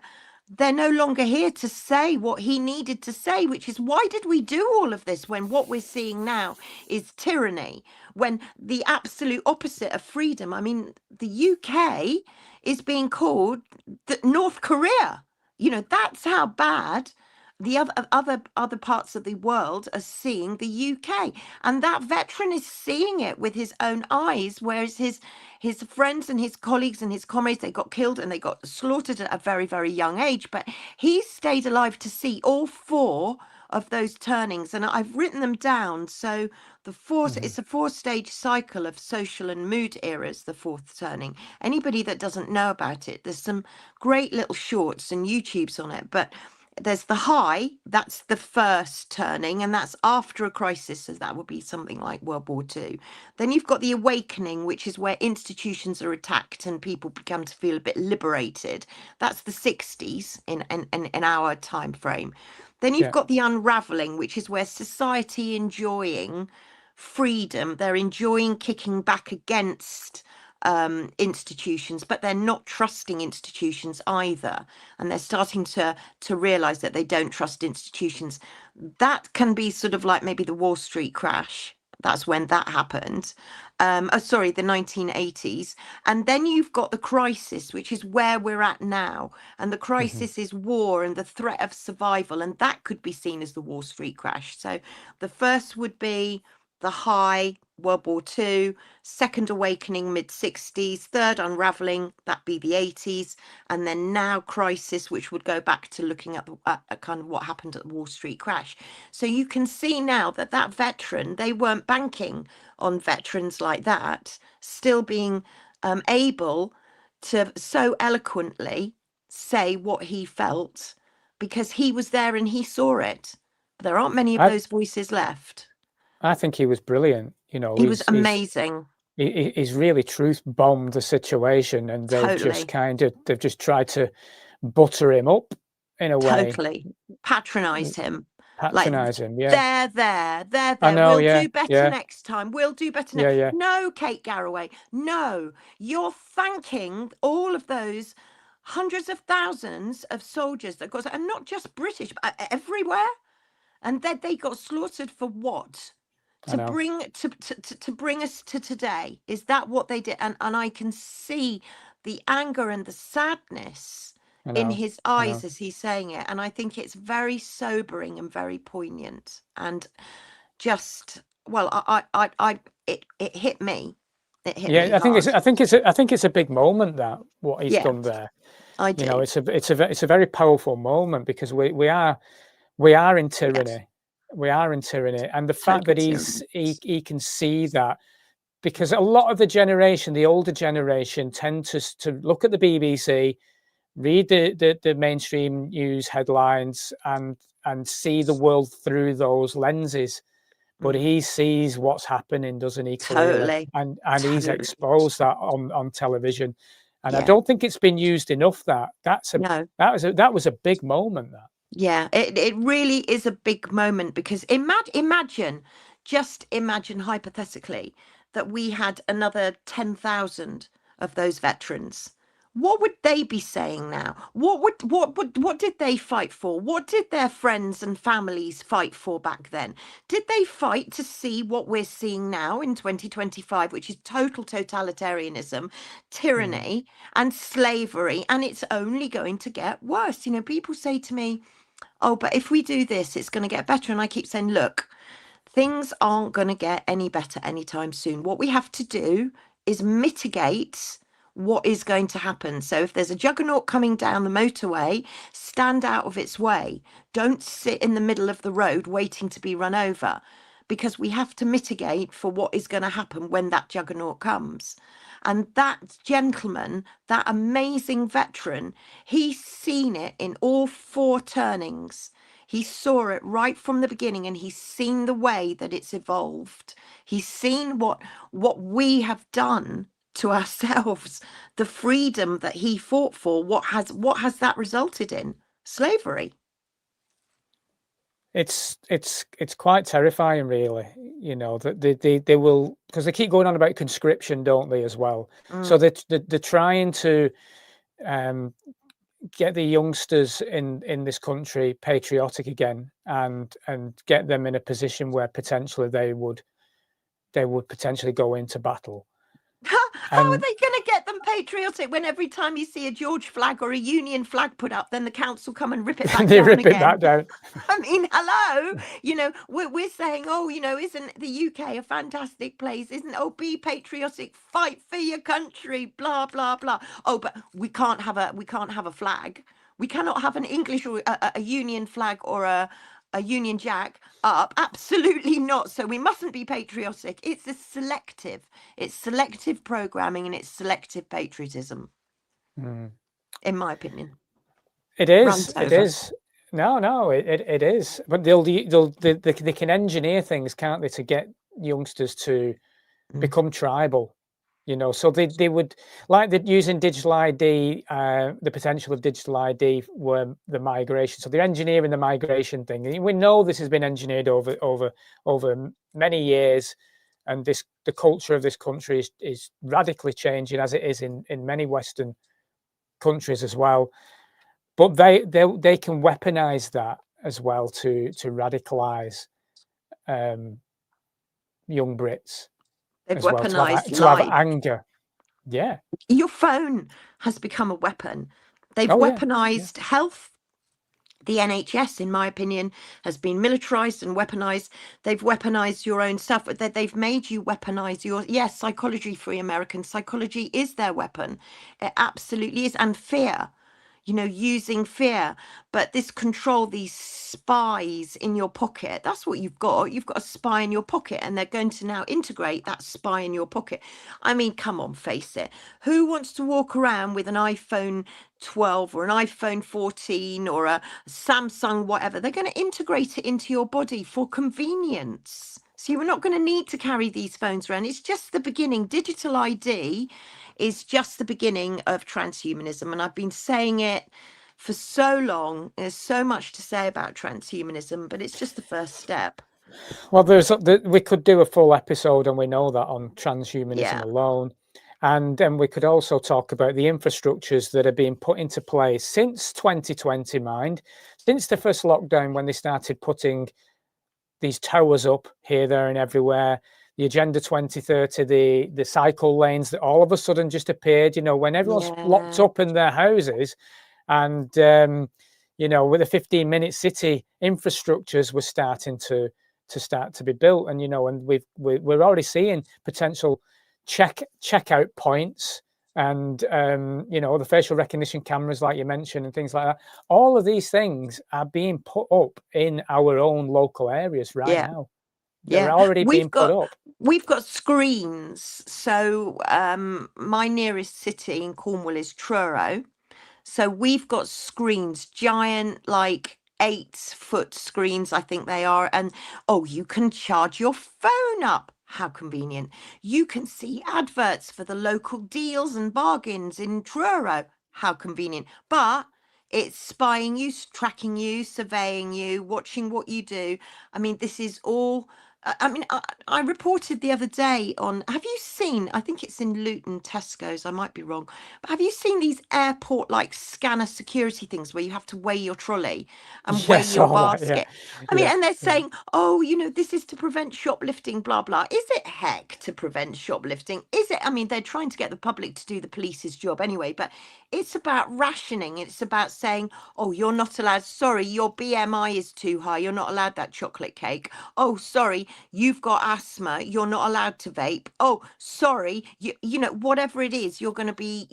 they're no longer here to say what he needed to say, which is, why did we do all of this when what we're seeing now is tyranny, when the absolute opposite of freedom? I mean, the UK is being called the North Korea. You know, that's how bad the other parts of the world are seeing the UK, and that veteran is seeing it with his own eyes, whereas his friends and his colleagues and his comrades, they got killed and they got slaughtered at a very, very young age, but he stayed alive to see all four of those turnings, and I've written them down. So the fourth, it's a 4-stage cycle of social and mood eras, the fourth turning. Anybody that doesn't know about it, there's some great little shorts and YouTubes on it, but there's the high, that's the first turning, and that's after a crisis, so that would be something like World War II. Then you've got the awakening, which is where institutions are attacked and people become to feel a bit liberated. That's the 60s in our time frame. Then you've got the unraveling, which is where society enjoying freedom, they're enjoying kicking back against institutions, but they're not trusting institutions either, and they're starting to realize that they don't trust institutions. That can be sort of like maybe the Wall Street crash. That's when that happened. The 1980s. And then you've got the crisis, which is where we're at now, and the crisis is war and the threat of survival, and that could be seen as the Wall Street crash. So the first would be the high, World War II, second awakening, mid-60s, third unraveling, that'd be the 80s, and then now crisis, which would go back to looking at kind of what happened at the Wall Street crash. So you can see now that veteran, they weren't banking on veterans like that still being able to so eloquently say what he felt, because he was there and he saw it. There aren't many of those voices left. I think he was brilliant. You know, he was amazing. He's really truth bombed the situation, and they've just tried to butter him up in a way. Totally patronize him. Yeah. They're there. I know, we'll do better next time. We'll do better next. Yeah. No, Kate Garraway. No, you're thanking all of those hundreds of thousands of soldiers that got, and not just British, but everywhere. And then they got slaughtered for what? To bring us to today. Is that what they did? And I can see the anger and the sadness in his eyes as he's saying it, and I think it's very sobering and very poignant, and just, well, it hit me. It hit me hard. I think it's a big moment, that what he's done there. I do. You know, it's a very powerful moment, because we are in tyranny. Yes. We are in tyranny, and the fact that he can see that, because a lot of the older generation, tend to look at the BBC, read the mainstream news headlines, and see the world through those lenses. But he sees what's happening, doesn't he? Clearly? Totally. And he's exposed that on television, and I don't think it's been used enough. That was a big moment. That. Yeah, it really is a big moment, because imagine hypothetically that we had another 10,000 of those veterans. What would they be saying now? What did they fight for? What did their friends and families fight for back then? Did they fight to see what we're seeing now in 2025, which is total totalitarianism, tyranny, and slavery? And it's only going to get worse. You know, people say to me, oh, but if we do this, it's going to get better. And I keep saying, look, things aren't going to get any better anytime soon. What we have to do is mitigate what is going to happen. So if there's a juggernaut coming down the motorway, stand out of its way. Don't sit in the middle of the road waiting to be run over, because we have to mitigate for what is going to happen when that juggernaut comes. And that gentleman, that amazing veteran, he's seen it in all 4 turnings. He saw it right from the beginning, and he's seen the way that it's evolved. He's seen what we have done to ourselves, the freedom that he fought for. What has that resulted in? Slavery. It's quite terrifying, really. You know, that they will, because they keep going on about conscription, don't they, as well? So they're trying to get the youngsters in this country patriotic again, and get them in a position where potentially they would potentially go into battle. How are they going to get them patriotic when every time you see a George flag or a Union flag put up, then the council come and rip it back they down rip again? it back down. I mean, hello, you know, we're saying, oh, you know, isn't the UK a fantastic place? Isn't, oh, be patriotic, fight for your country, blah, blah, blah. Oh, but we can't have a flag. We cannot have an English or a Union flag or a Union Jack up. Absolutely not. So we mustn't be patriotic. It's selective programming, and it's selective patriotism, in my opinion. It is. It is. No, it is. But they can engineer things, can't they, to get youngsters to become tribal. You know, so they would, like they're using digital ID, the potential of digital ID were the migration. So they're engineering the migration thing. And we know this has been engineered over many years, and the culture of this country is radically changing, as it is in many Western countries as well. But they can weaponize that as well to radicalize young Brits. They've as well, weaponized to have anger. Yeah. Your phone has become a weapon. They've weaponized health. The NHS, in my opinion, has been militarized and weaponized. They've weaponized your own stuff. They've made you weaponize your, yes, psychology-free American. Psychology is their weapon. It absolutely is. And fear. You know, using fear, but this control, these spies in your pocket, that's what you've got. You've got a spy in your pocket, and they're going to now integrate that spy in your pocket. I mean, come on, face it. Who wants to walk around with an iPhone 12 or an iPhone 14 or a Samsung, whatever? They're going to integrate it into your body for convenience. So you're not going to need to carry these phones around. It's just the beginning. Digital ID is just the beginning of transhumanism. And I've been saying it for so long. There's so much to say about transhumanism, but it's just the first step. Well, we could do a full episode, and we know that, on transhumanism alone. And then we could also talk about the infrastructures that are being put into place since 2020, since the first lockdown, when they started putting these towers up here, there, and everywhere. The Agenda 2030, the cycle lanes that all of a sudden just appeared, you know, when everyone's locked up in their houses, and you know, with the 15-minute city infrastructures were starting to be built, and you know, and we're already seeing potential checkout points, and you know, the facial recognition cameras, like you mentioned, and things like that. All of these things are being put up in our own local areas now. They're already being put up. We've got screens. So my nearest city in Cornwall is Truro. So we've got screens, giant, like 8-foot screens, I think they are. And you can charge your phone up. How convenient. You can see adverts for the local deals and bargains in Truro. How convenient. But it's spying you, tracking you, surveying you, watching what you do. I mean, this is all. I mean, I reported the other day on, have you seen, I think it's in Luton, Tesco's, I might be wrong, but have you seen these airport-like scanner security things where you have to weigh your trolley and weigh your basket? I mean, and they're saying, oh, you know, this is to prevent shoplifting, blah, blah. Is it heck to prevent shoplifting? Is it? I mean, they're trying to get the public to do the police's job anyway, but it's about rationing. It's about saying, oh, you're not allowed, sorry, your BMI is too high. You're not allowed that chocolate cake. Oh, sorry, you've got asthma, you're not allowed to vape. Oh, sorry, you know, whatever it is, you're going to be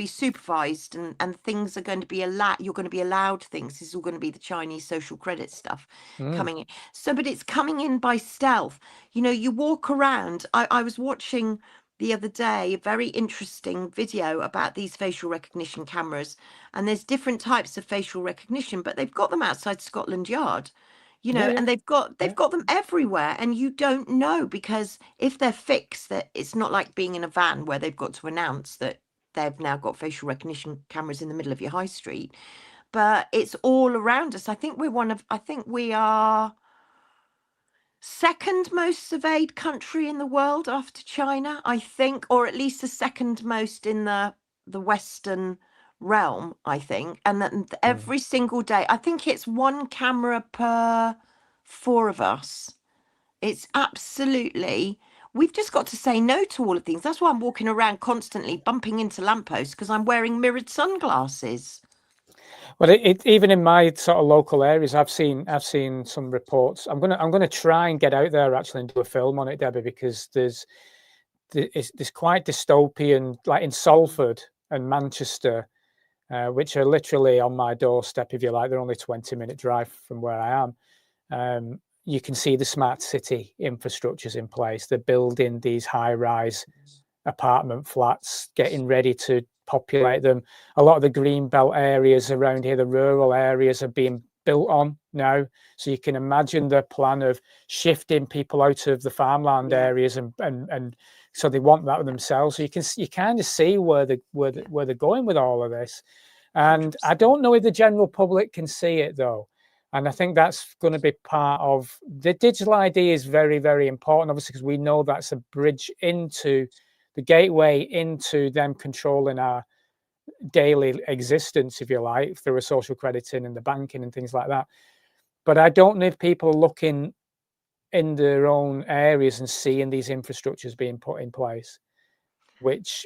supervised, and things are going to be allowed. You're going to be allowed things. This is all going to be the Chinese social credit stuff coming in. So, but it's coming in by stealth. You know, you walk around. I was watching the other day a very interesting video about these facial recognition cameras, and there's different types of facial recognition, but they've got them outside Scotland Yard, you know, and they've got them everywhere, and you don't know, because if they're fixed, that it's not like being in a van where they've got to announce that they've now got facial recognition cameras in the middle of your high street, but it's all around us. I think we are second most surveyed country in the world after China, I think, or at least the second most in the Western realm, I think. And that every single day, I think it's 1 camera per 4 of us. It's absolutely, we've just got to say no to all of things. That's why I'm walking around constantly bumping into lampposts, because I'm wearing mirrored sunglasses. Well, even in my sort of local areas, I've seen some reports. I'm gonna try and get out there actually and do a film on it, Debbie, because there's quite dystopian, like in Salford and Manchester, which are literally on my doorstep, if you like. They're only 20-minute drive from where I am. You can see the smart city infrastructures in place. They're building these high-rise apartment flats, getting ready to populate them. A lot of the green belt areas around here, the rural areas, are being built on now. So you can imagine the plan of shifting people out of the farmland areas, and so they want that themselves. So you kind of see where they're going with all of this. And I don't know if the general public can see it though. And I think that's going to be part of the digital ID is very, very important, obviously, because we know that's a bridge into the gateway into them controlling our daily existence, if you like, through a social crediting and the banking and things like that. But I don't know if people are looking in their own areas and seeing these infrastructures being put in place, which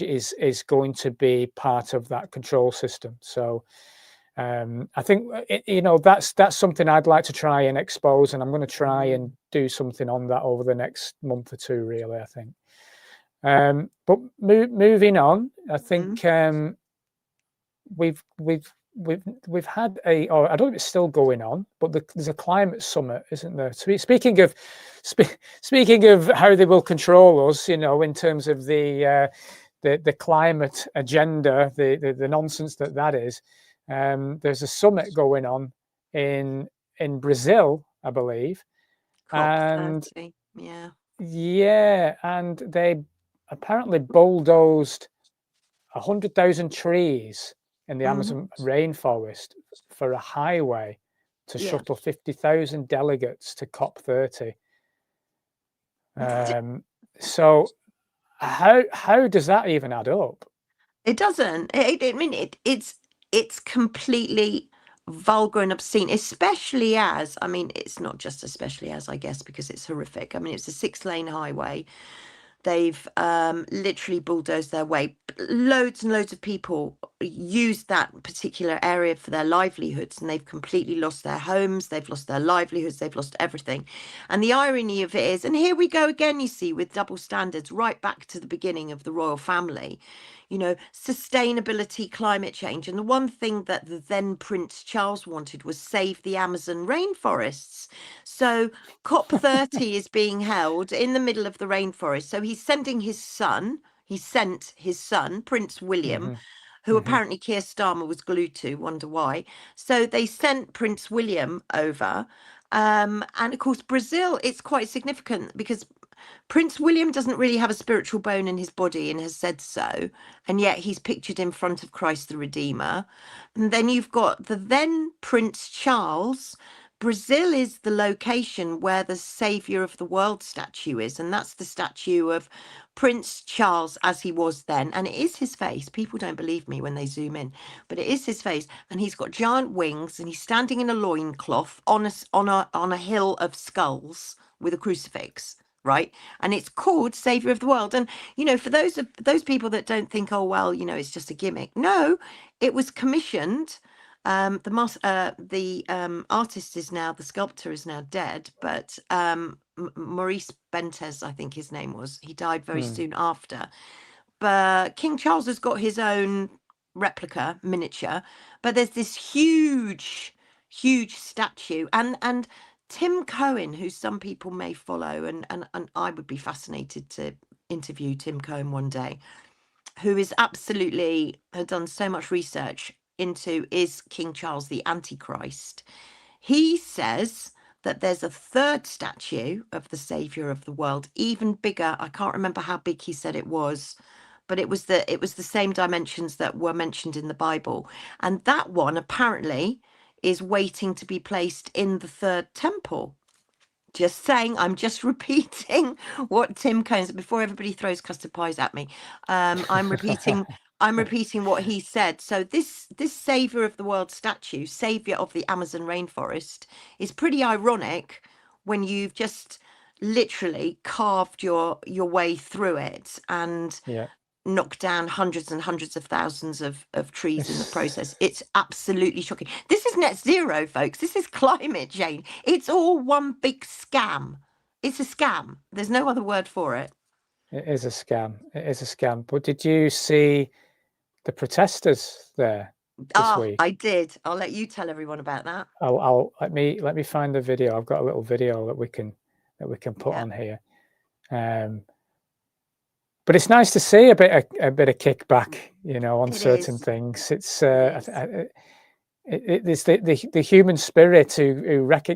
is going to be part of that control system. So I think that's something I'd like to try and expose, and I'm going to try and do something on that over the next month or two, really, I think. But moving on, I think we've had or I don't know if it's still going on, but there's a climate summit, isn't there? Speaking of how they will control us, in terms of the climate agenda, the nonsense that is. There's a summit going on in Brazil, I believe, and and they apparently bulldozed 100,000 trees in the Amazon rainforest for a highway to shuttle 50,000 delegates to COP30. So how does that even add up? It doesn't. It's completely vulgar and obscene, especially as, it's not just especially as, I guess, because it's horrific. It's a 6-lane highway. They've literally bulldozed their way. Loads and loads of people use that particular area for their livelihoods, and they've completely lost their homes, they've lost their livelihoods, they've lost everything. And the irony of it is, and here we go again, you see, with double standards, right back to the beginning of the royal family, sustainability, climate change. And the one thing that the then Prince Charles wanted was save the Amazon rainforests. So COP30 is being held in the middle of the rainforest. So he sent his son, Prince William, who apparently Keir Starmer was glued to, wonder why. So they sent Prince William over. And of course, Brazil, it's quite significant because Prince William doesn't really have a spiritual bone in his body and has said so. And yet he's pictured in front of Christ the Redeemer. And then you've got the then Prince Charles. Brazil is the location where the Saviour of the World statue is. And that's the statue of Prince Charles as he was then. And it is his face. People don't believe me when they zoom in, but it is his face. And he's got giant wings and he's standing in a loincloth on a hill of skulls with a crucifix. Right. And it's called Saviour of the World. And, for those people that don't think, oh, well, it's just a gimmick. No, it was commissioned The artist is now, the sculptor is now dead, but Maurice Bentes, I think his name was, he died very soon after. But King Charles has got his own replica miniature, but there's this huge statue, and Tim Cohen, who some people may follow, and I would be fascinated to interview Tim Cohen one day, who is absolutely had done so much research into, is King Charles the Antichrist. He says that there's a third statue of the Savior of the world, even bigger. I can't remember how big he said it was, but it was the same dimensions that were mentioned in the Bible. And that one apparently is waiting to be placed in the third temple. Just saying, I'm just repeating what Tim Cohen said before everybody throws custard pies at me. I'm repeating what he said. So this Savior of the World statue, Savior of the Amazon rainforest, is pretty ironic when you've just literally carved your way through it and knocked down hundreds and hundreds of thousands of trees in the process. It's absolutely shocking. This is net zero, folks. This is climate change. It's all one big scam. It's a scam. There's no other word for it. It is a scam. It is a scam. But did you see the protesters there this week? I did. I'll let you tell everyone about that. I'll let me find the video. I've got a little video that we can put on here. But it's nice to see a bit of kickback, on certain things. It's it's the human spirit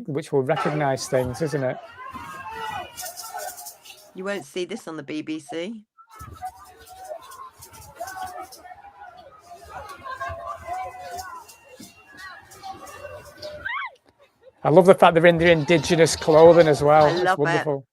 which will recognise things, isn't it? You won't see this on the BBC. I love the fact they're in their indigenous clothing as well. I love it's wonderful.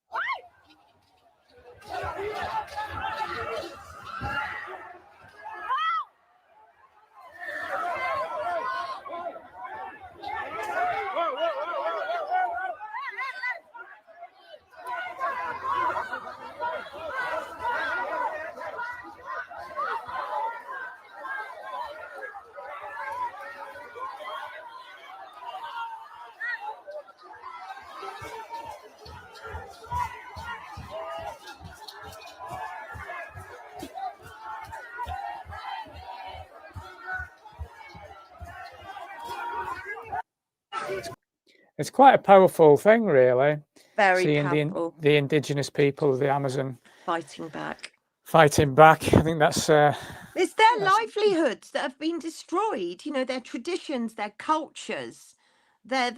It's quite a powerful thing, really. Very seeing powerful. the indigenous people of the Amazon fighting back. I think that's it's their livelihoods that have been destroyed. Their traditions, their cultures, their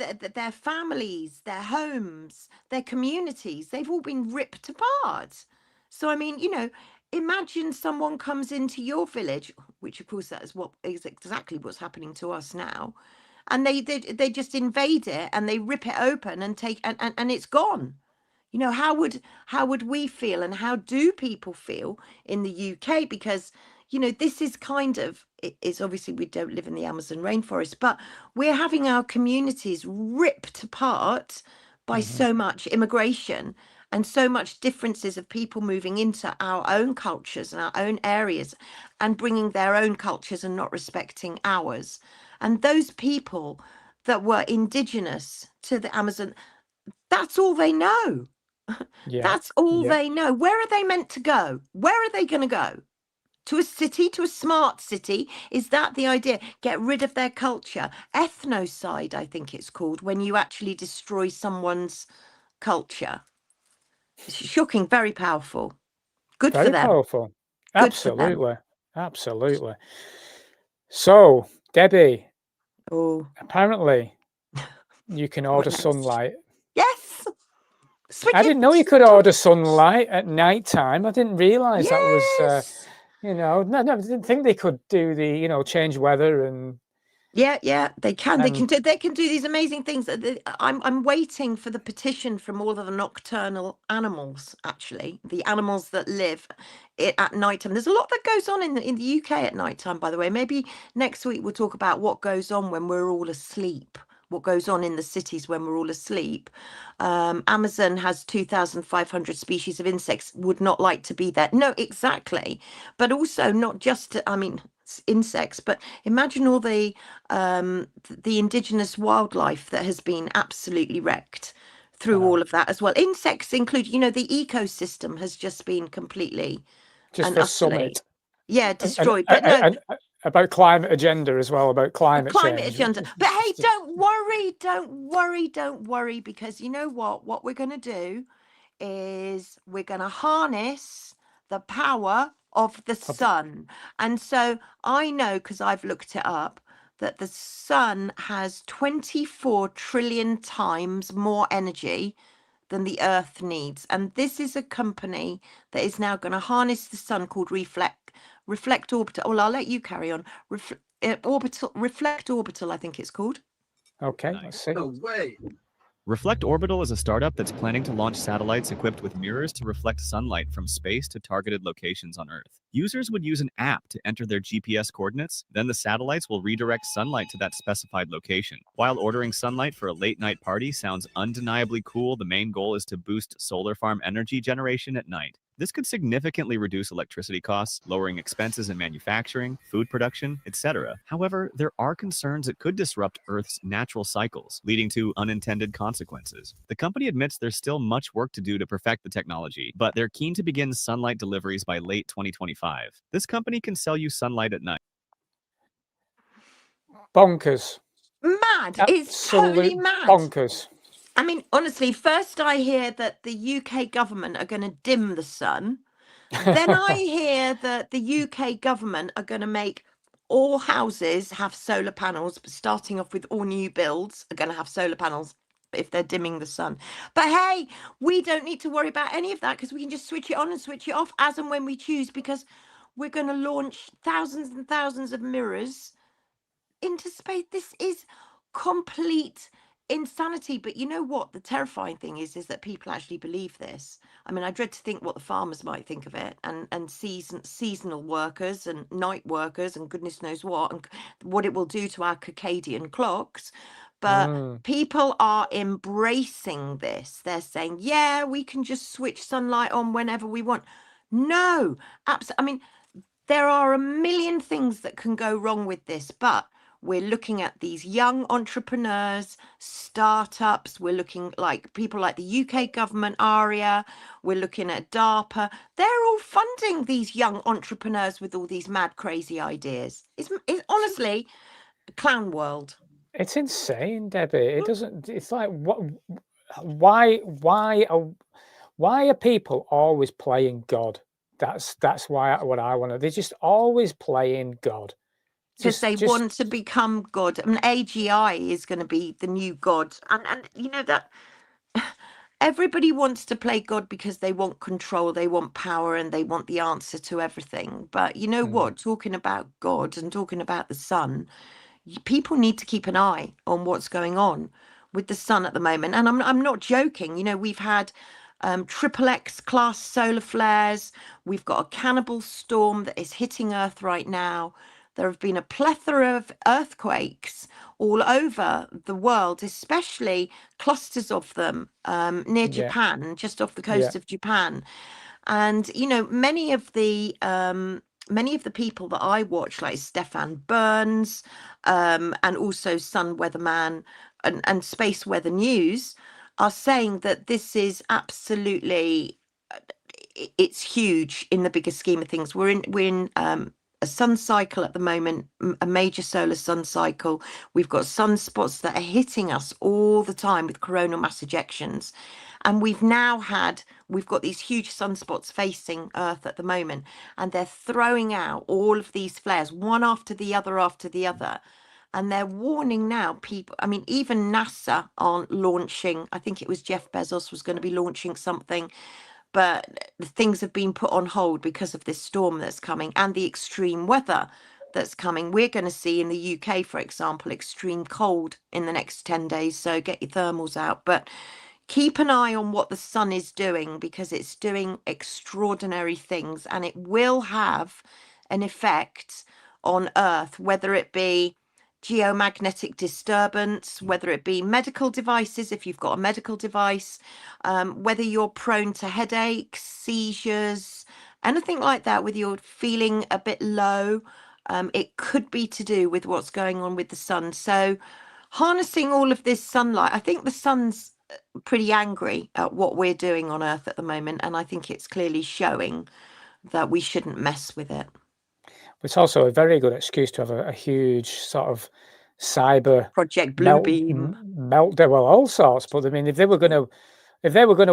families, their homes, their communities. They've all been ripped apart. So I mean, imagine someone comes into your village, which of course that is exactly what's happening to us now. And they just invade it and they rip it open and take and it's gone. How would we feel, and how do people feel in the UK? Because this is it's obviously we don't live in the Amazon rainforest, but we're having our communities ripped apart by so much immigration and so much differences of people moving into our own cultures and our own areas and bringing their own cultures and not respecting ours. And those people that were indigenous to the Amazon, that's all they know. That's all they know. Where are they meant to go? Where are they going to go? To a city, to a smart city? Is that the idea? Get rid of their culture. Ethnocide, I think it's called, when you actually destroy someone's culture. It's shocking, very powerful. Good for them. Very powerful. Absolutely. Absolutely. So, Debbie, apparently you can order sunlight. Yes. I didn't know you could order sunlight at night time. I didn't realise that was, no, I didn't think they could do the, change weather and. Yeah, they can. They can do these amazing things. I'm waiting for the petition from all of the nocturnal animals. Actually, the animals that live at nighttime. There's a lot that goes on in the UK at nighttime. By the way, maybe next week we'll talk about what goes on when we're all asleep. What goes on in the cities when we're all asleep. Amazon has 2,500 species of insects. Would not like to be there. No, exactly. But also not just. insects, but imagine all the indigenous wildlife that has been absolutely wrecked through all of that as well. Insects include, you know, the ecosystem has just been completely Just and for utterly, summit. destroyed. But no, And about climate agenda as well, about climate climate change. agenda. But hey, don't worry, because you know what we're going to do is we're going to harness the power of the sun. And so I know, because I've looked it up, that the sun has 24 trillion times more energy than the earth needs. And this is a company that is now going to harness the sun, called Reflect Orbital. Well, I'll let you carry on. Reflect Orbital, I think it's called. Okay, let's see. No way. Reflect Orbital is a startup that's planning to launch satellites equipped with mirrors to reflect sunlight from space to targeted locations on Earth. Users would use an app to enter their GPS coordinates, then the satellites will redirect sunlight to that specified location. While ordering sunlight for a late-night party sounds undeniably cool, the main goal is to boost solar farm energy generation at night. This could significantly reduce electricity costs, lowering expenses in manufacturing, food production, etc. However, there are concerns it could disrupt Earth's natural cycles, leading to unintended consequences. The company admits there's still much work to do to perfect the technology, but they're keen to begin sunlight deliveries by late 2025. This company can sell you sunlight at night. Bonkers. Mad. It's totally mad. Bonkers. I mean, honestly, first I hear that the UK government are going to dim the sun. Then I hear that the UK government are going to make all houses have solar panels, starting off with all new builds are going to have solar panels if they're dimming the sun. But hey, we don't need to worry about any of that, because we can just switch it on and switch it off as and when we choose, because we're going to launch thousands and thousands of mirrors into space. This is complete insanity. But you know what the terrifying thing is that people actually believe this. I mean, I dread to think what the farmers might think of it, and seasonal workers and night workers and goodness knows what, and what it will do to our circadian clocks. But people are embracing this. They're saying, yeah, we can just switch sunlight on whenever we want. No, absolutely. I mean, there are a million things that can go wrong with this, but we're looking at these young entrepreneurs, startups. We're looking like people like the UK government, ARIA. We're looking at DARPA. They're all funding these young entrepreneurs with all these mad, crazy ideas. It's honestly a clown world. It's insane, Debbie. It doesn't. It's like, what? Why are people always playing God? That's why what I want to. They're just always playing God. Because they want to become God. I mean, AGI is going to be the new God. And you know that everybody wants to play God because they want control, they want power, and they want the answer to everything. But you know what? Talking about God and talking about the sun, people need to keep an eye on what's going on with the sun at the moment. And I'm not joking. You know, we've had XXX class solar flares. We've got a cannibal storm that is hitting Earth right now. There have been a plethora of earthquakes all over the world, especially clusters of them near Japan, just off the coast of Japan. And, you know, many of the people that I watch, like Stefan Burns and also Sun Weatherman and Space Weather News, are saying that this is absolutely, it's huge in the bigger scheme of things. We're in a sun cycle at the moment, a major solar sun cycle. We've got sunspots that are hitting us all the time with coronal mass ejections. And we've got these huge sunspots facing Earth at the moment, and they're throwing out all of these flares, one after the other. And they're warning now people. I mean, even NASA aren't launching. I think it was Jeff Bezos was going to be launching something, but things have been put on hold because of this storm that's coming and the extreme weather that's coming. We're going to see in the UK, for example, extreme cold in the next 10 days. So get your thermals out. But keep an eye on what the sun is doing, because it's doing extraordinary things, and it will have an effect on Earth, whether it be geomagnetic disturbance, whether it be medical devices, if you've got a medical device, whether you're prone to headaches, seizures, anything like that, whether you're feeling a bit low, It could be to do with what's going on with the sun. So harnessing all of this sunlight, I think the sun's pretty angry at what we're doing on Earth at the moment, and I think it's clearly showing that we shouldn't mess with it. It's also a very good excuse to have a huge sort of cyber Project Bluebeam. meltdown, well, all sorts. But I mean, if they were going to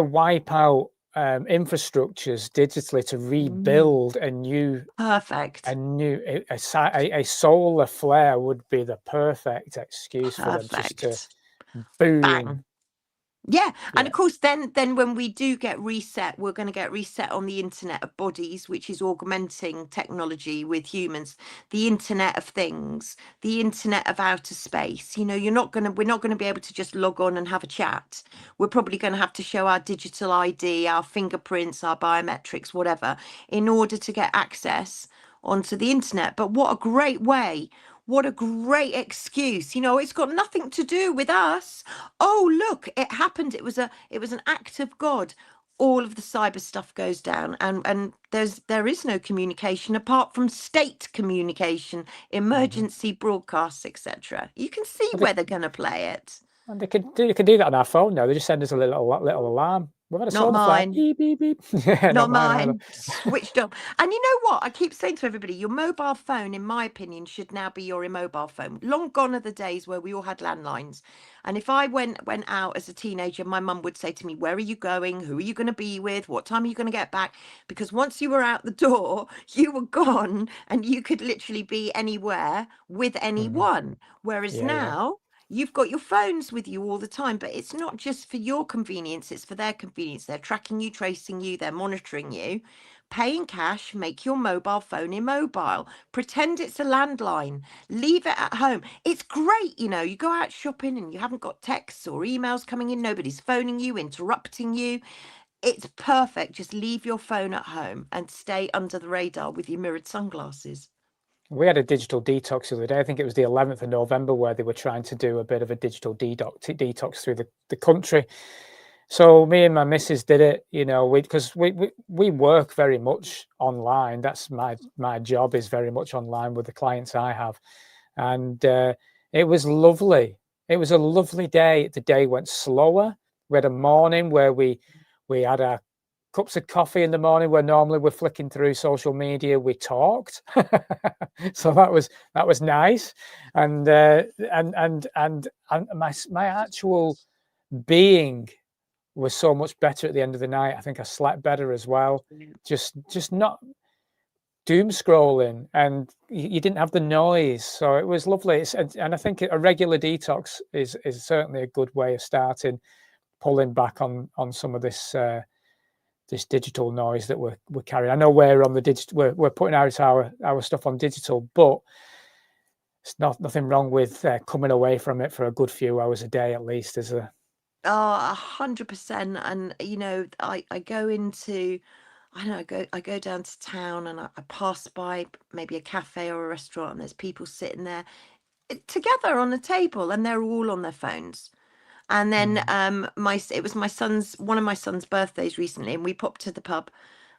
wipe out infrastructures digitally to rebuild a new, a solar flare would be the perfect excuse for them just to boom. Bang. Yeah, and of course, then when we do get reset, we're going to get reset on the Internet of Bodies, which is augmenting technology with humans, the Internet of Things, the Internet of outer space. You know, we're not going to be able to just log on and have a chat. We're probably going to have to show our digital ID, our fingerprints, our biometrics, whatever, in order to get access onto the internet. But what a great way. What a great excuse. You know, it's got nothing to do with us. Oh, look, it happened. It was an act of God. All of the cyber stuff goes down, and there is no communication apart from state communication, emergency broadcasts, etc. You can see where they're going to play it. And they can do that on our phone now. They just send us a little alarm. We've had a solar flare. Beep, beep, beep. Yeah, not mine. Switched on. And you know what? I keep saying to everybody, your mobile phone, in my opinion, should now be your immobile phone. Long gone are the days where we all had landlines. And if I went out as a teenager, my mum would say to me, where are you going? Who are you going to be with? What time are you going to get back? Because once you were out the door, you were gone, and you could literally be anywhere with anyone. Whereas now, you've got your phones with you all the time, but it's not just for your convenience, it's for their convenience. They're tracking you, tracing you, they're monitoring you. Pay in cash, make your mobile phone immobile. Pretend it's a landline. Leave it at home. It's great, you know, you go out shopping and you haven't got texts or emails coming in, nobody's phoning you, interrupting you. It's perfect. Just leave your phone at home and stay under the radar with your mirrored sunglasses. We had a digital detox the other day. I think it was the 11th of November where they were trying to do a bit of a digital detox through the country. So me and my missus did it, you know, because we work very much online. That's my job, is very much online with the clients I have. And it was lovely. It was a lovely day. The day went slower. We had a morning where we had our cups of coffee in the morning, where normally we're flicking through social media. We talked, so that was nice, and my actual being was so much better at the end of the night. I think I slept better as well. Just not doom scrolling, and you didn't have the noise, so it was lovely. And I think a regular detox is certainly a good way of starting, pulling back on some of this digital noise that we're carrying. I know we're on the digital, we're putting out our stuff on digital, but it's nothing wrong with coming away from it for a good few hours a day at least. As a 100%. And you know, I go into, I don't know, I go down to town and I pass by maybe a cafe or a restaurant, and there's people sitting there together on a table, and they're all on their phones. And then it was one of my son's birthdays recently, and we popped to the pub,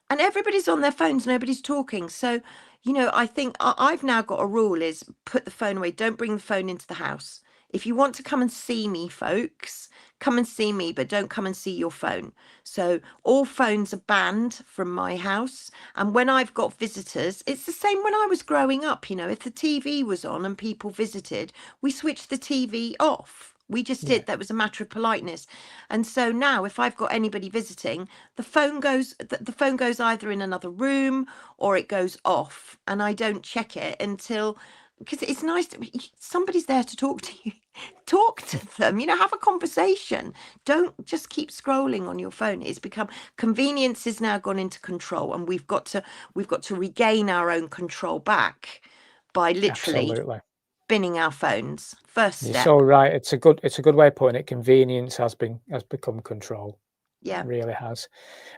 and everybody's on their phones, nobody's talking. So, you know, I think I've now got a rule: is put the phone away. Don't bring the phone into the house. If you want to come and see me, folks, come and see me, but don't come and see your phone. So all phones are banned from my house. And when I've got visitors, it's the same when I was growing up. You know, if the TV was on and people visited, we switched the TV off. We just did. That was a matter of politeness. And so now if I've got anybody visiting, the phone goes either in another room or it goes off, and I don't check it until, because it's nice somebody's there to talk to you. Talk to them, you know, have a conversation. Don't just keep scrolling on your phone. It's become, convenience has now gone into control, and we've got to regain our own control back by literally binning our phones. First step. You're so right. It's a good way of putting it. Convenience has become control. Yeah, it really has.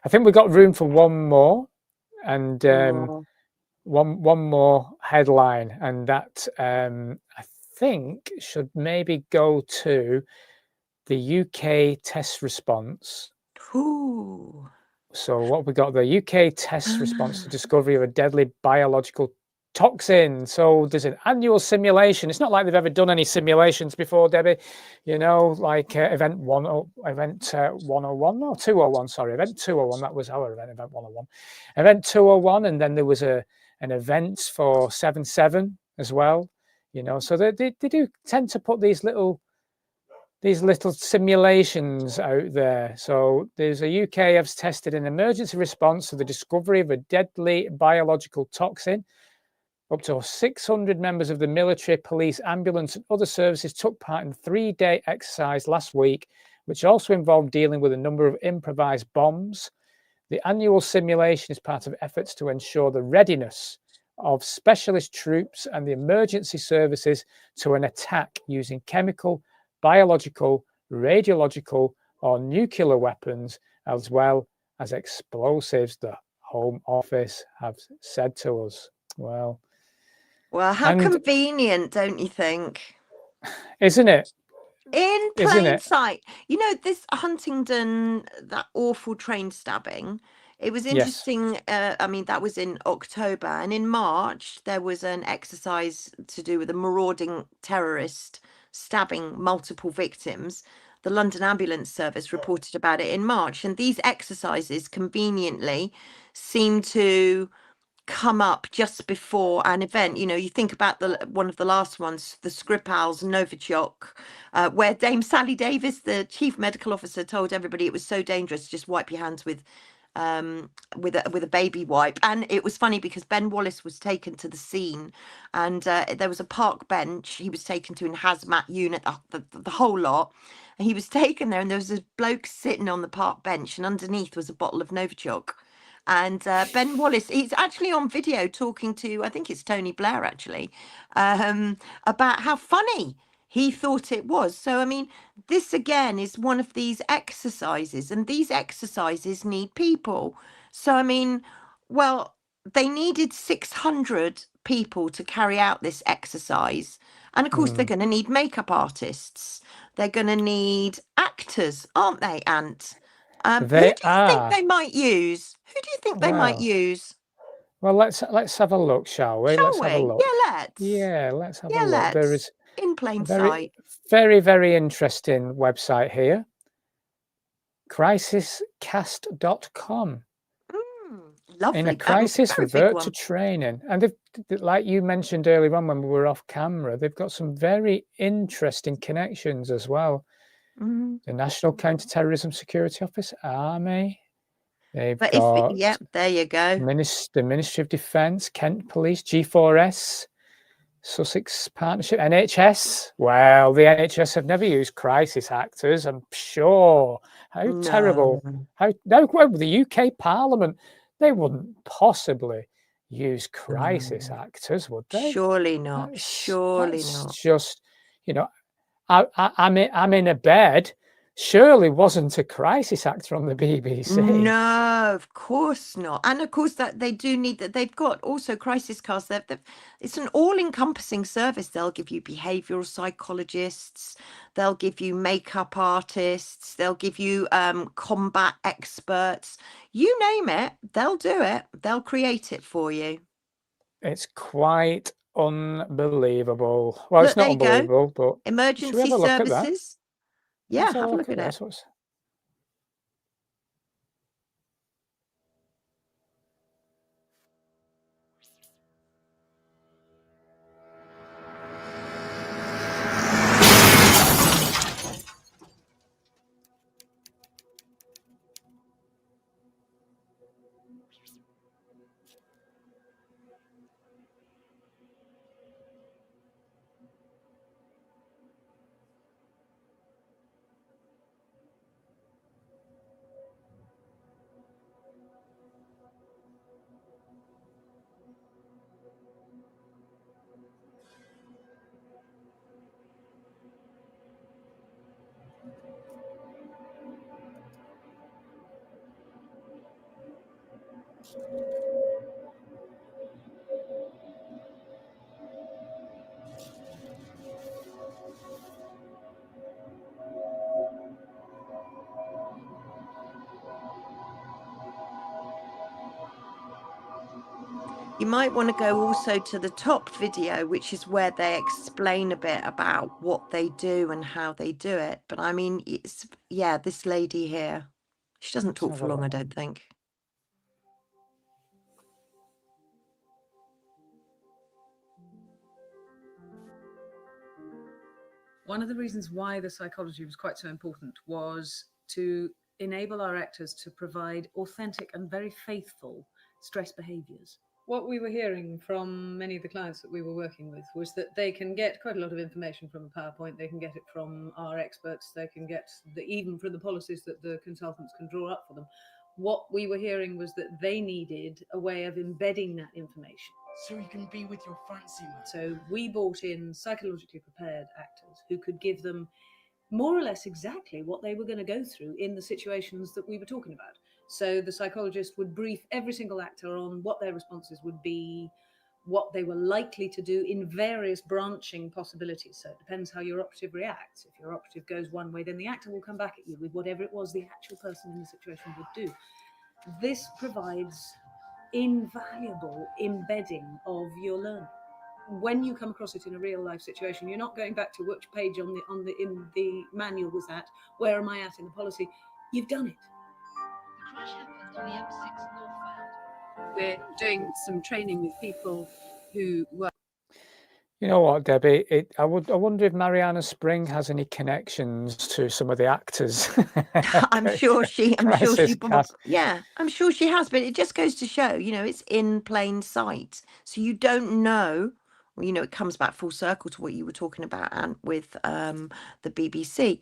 I think we've got room for one more, and one more headline, and that I think should maybe go to the UK test response. Ooh. So what we got, the UK test response to discovery of a deadly biological toxin. So there's an annual simulation. It's not like they've ever done any simulations before, Debbie. You know, like event 101, no, 201, sorry, event 201, that was our event 101. Event 201, and then there was an event for 7/7 as well, you know. So they do tend to put these little simulations out there. So there's a UK has tested an emergency response to the discovery of a deadly biological toxin. Up to 600 members of the military, police, ambulance, and other services took part in a 3-day exercise last week, which also involved dealing with a number of improvised bombs. The annual simulation is part of efforts to ensure the readiness of specialist troops and the emergency services to an attack using chemical, biological, radiological, or nuclear weapons, as well as explosives, the Home Office have said to us. Well, how convenient, don't you think? Isn't it? In plain sight. You know, this Huntingdon, that awful train stabbing, it was interesting. Yes. I mean, that was in October. And in March, there was an exercise to do with a marauding terrorist stabbing multiple victims. The London Ambulance Service reported about it in March. And these exercises conveniently seem to come up just before an event. You know, you think about one of the last ones, the Skripal's Novichok, where Dame Sally Davis, the chief medical officer, told everybody it was so dangerous, just wipe your hands with a baby wipe. And it was funny because Ben Wallace was taken to the scene, and there was a park bench he was taken to in hazmat unit, the whole lot. And he was taken there, and there was a bloke sitting on the park bench, and underneath was a bottle of Novichok. And Ben Wallace, he's actually on video talking to, I think it's Tony Blair actually, about how funny he thought it was. So, I mean, this again is one of these exercises, and these exercises need people. So, I mean, well, they needed 600 people to carry out this exercise. And of course, they're going to need makeup artists. They're going to need actors, aren't they, Ant? Who do you think they might use? Who do you think they might use? Well, let's have a look, shall we? Shall let's we? Have a look. Yeah, let's have a look. There is in plain sight. Very, very interesting website here. Crisiscast.com. Lovely. In a crisis, revert to training. And they've, like you mentioned earlier on when we were off camera, they've got some very interesting connections as well. The National Counter-Terrorism Security Office, Army. They've got there you go. The Ministry of Defence, Kent Police, G4S, Sussex Partnership, NHS. Well, the NHS have never used crisis actors, I'm sure. How terrible. The UK Parliament, they wouldn't possibly use crisis actors, would they? Surely not. Surely not. Just, you know, I'm in a bed. Surely wasn't a crisis actor on the BBC. No, of course not. And of course that they do need that. They've got also crisis cast. It's an all-encompassing service. They'll give you behavioural psychologists. They'll give you makeup artists. They'll give you combat experts. You name it, they'll do it. They'll create it for you. It's quite unbelievable. Well, it's not unbelievable, but emergency services. Yeah, have a look at it. You might want to go also to the top video, which is where they explain a bit about what they do and how they do it. But I mean, it's, yeah, this lady here, she doesn't talk for long, I don't think. One of the reasons why the psychology was quite so important was to enable our actors to provide authentic and very faithful stress behaviours. What we were hearing from many of the clients that we were working with was that they can get quite a lot of information from a PowerPoint, they can get it from our experts, they can get even from the policies that the consultants can draw up for them. What we were hearing was that they needed a way of embedding that information. So you can be with your fancy man. So we brought in psychologically prepared actors who could give them more or less exactly what they were going to go through in the situations that we were talking about. So the psychologist would brief every single actor on what their responses would be, what they were likely to do in various branching possibilities. So it depends how your operative reacts. If your operative goes one way, then the actor will come back at you with whatever it was the actual person in the situation would do. This provides invaluable embedding of your learning. When you come across it in a real life situation, you're not going back to which page in the manual was that, where am I at in the policy? You've done it. The crash happened on the M6 northbound. We're doing some training with people who were. You know what, Debbie? I wonder if Mariana Spring has any connections to some of the actors. I'm sure she has, but it just goes to show, you know, it's in plain sight. So you don't know, well, you know, it comes back full circle to what you were talking about, Ant, with the BBC.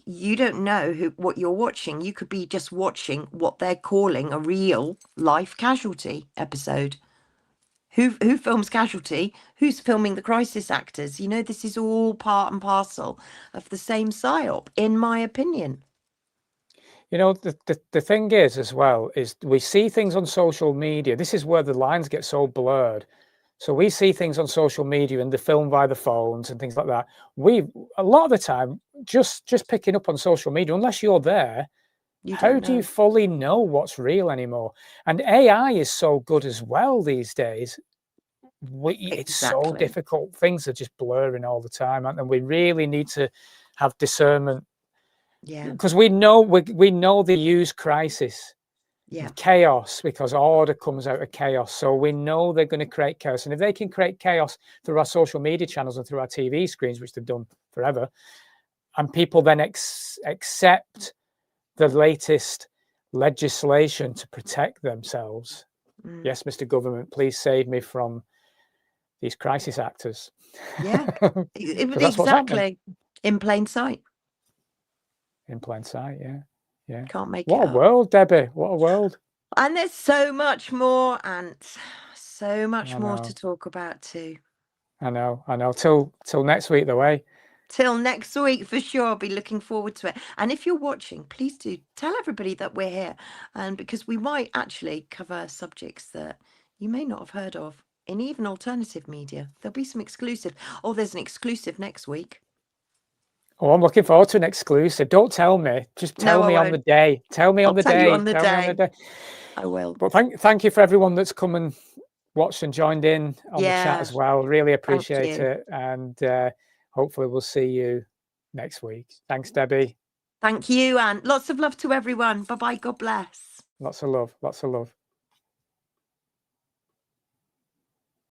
You don't know what you're watching. You could be just watching what they're calling a real life casualty episode. Who films Casualty? Who's filming the crisis actors? You know, this is all part and parcel of the same psyop, in my opinion. You know, the thing is, as well, is we see things on social media. This is where the lines get so blurred. So we see things on social media and they're filmed by the phones and things like that. A lot of the time, just picking up on social media, unless you're there, how do you fully know what's real anymore? And AI is so good as well these days. It's so difficult. Things are just blurring all the time, and we really need to have discernment. Yeah, because we know they use crisis, chaos, because order comes out of chaos. So we know they're going to create chaos, and if they can create chaos through our social media channels and through our TV screens, which they've done forever, and people then accept the latest legislation to protect themselves. Yes, Mr. Government, please save me from these crisis actors. Yeah, exactly. In plain sight. In plain sight, yeah. Can't make it up. What a world, Debbie. What a world. And there's so much more, and so much more to talk about too. I know. Till next week, though, eh? Till next week, for sure. I'll be looking forward to it. And if you're watching, please do tell everybody that we're here. And because we might actually cover subjects that you may not have heard of in even alternative media. There'll be some exclusive. Oh, there's an exclusive next week. Oh, I'm looking forward to an exclusive. Don't tell me. Just tell me on the day. Tell me on the day. Tell you on the day. I will. But thank you for everyone that's come and watched and joined in on the chat as well. Really appreciate it. And hopefully we'll see you next week. Thanks, Debbie. Thank you, and lots of love to everyone. Bye-bye. God bless. Lots of love. Lots of love.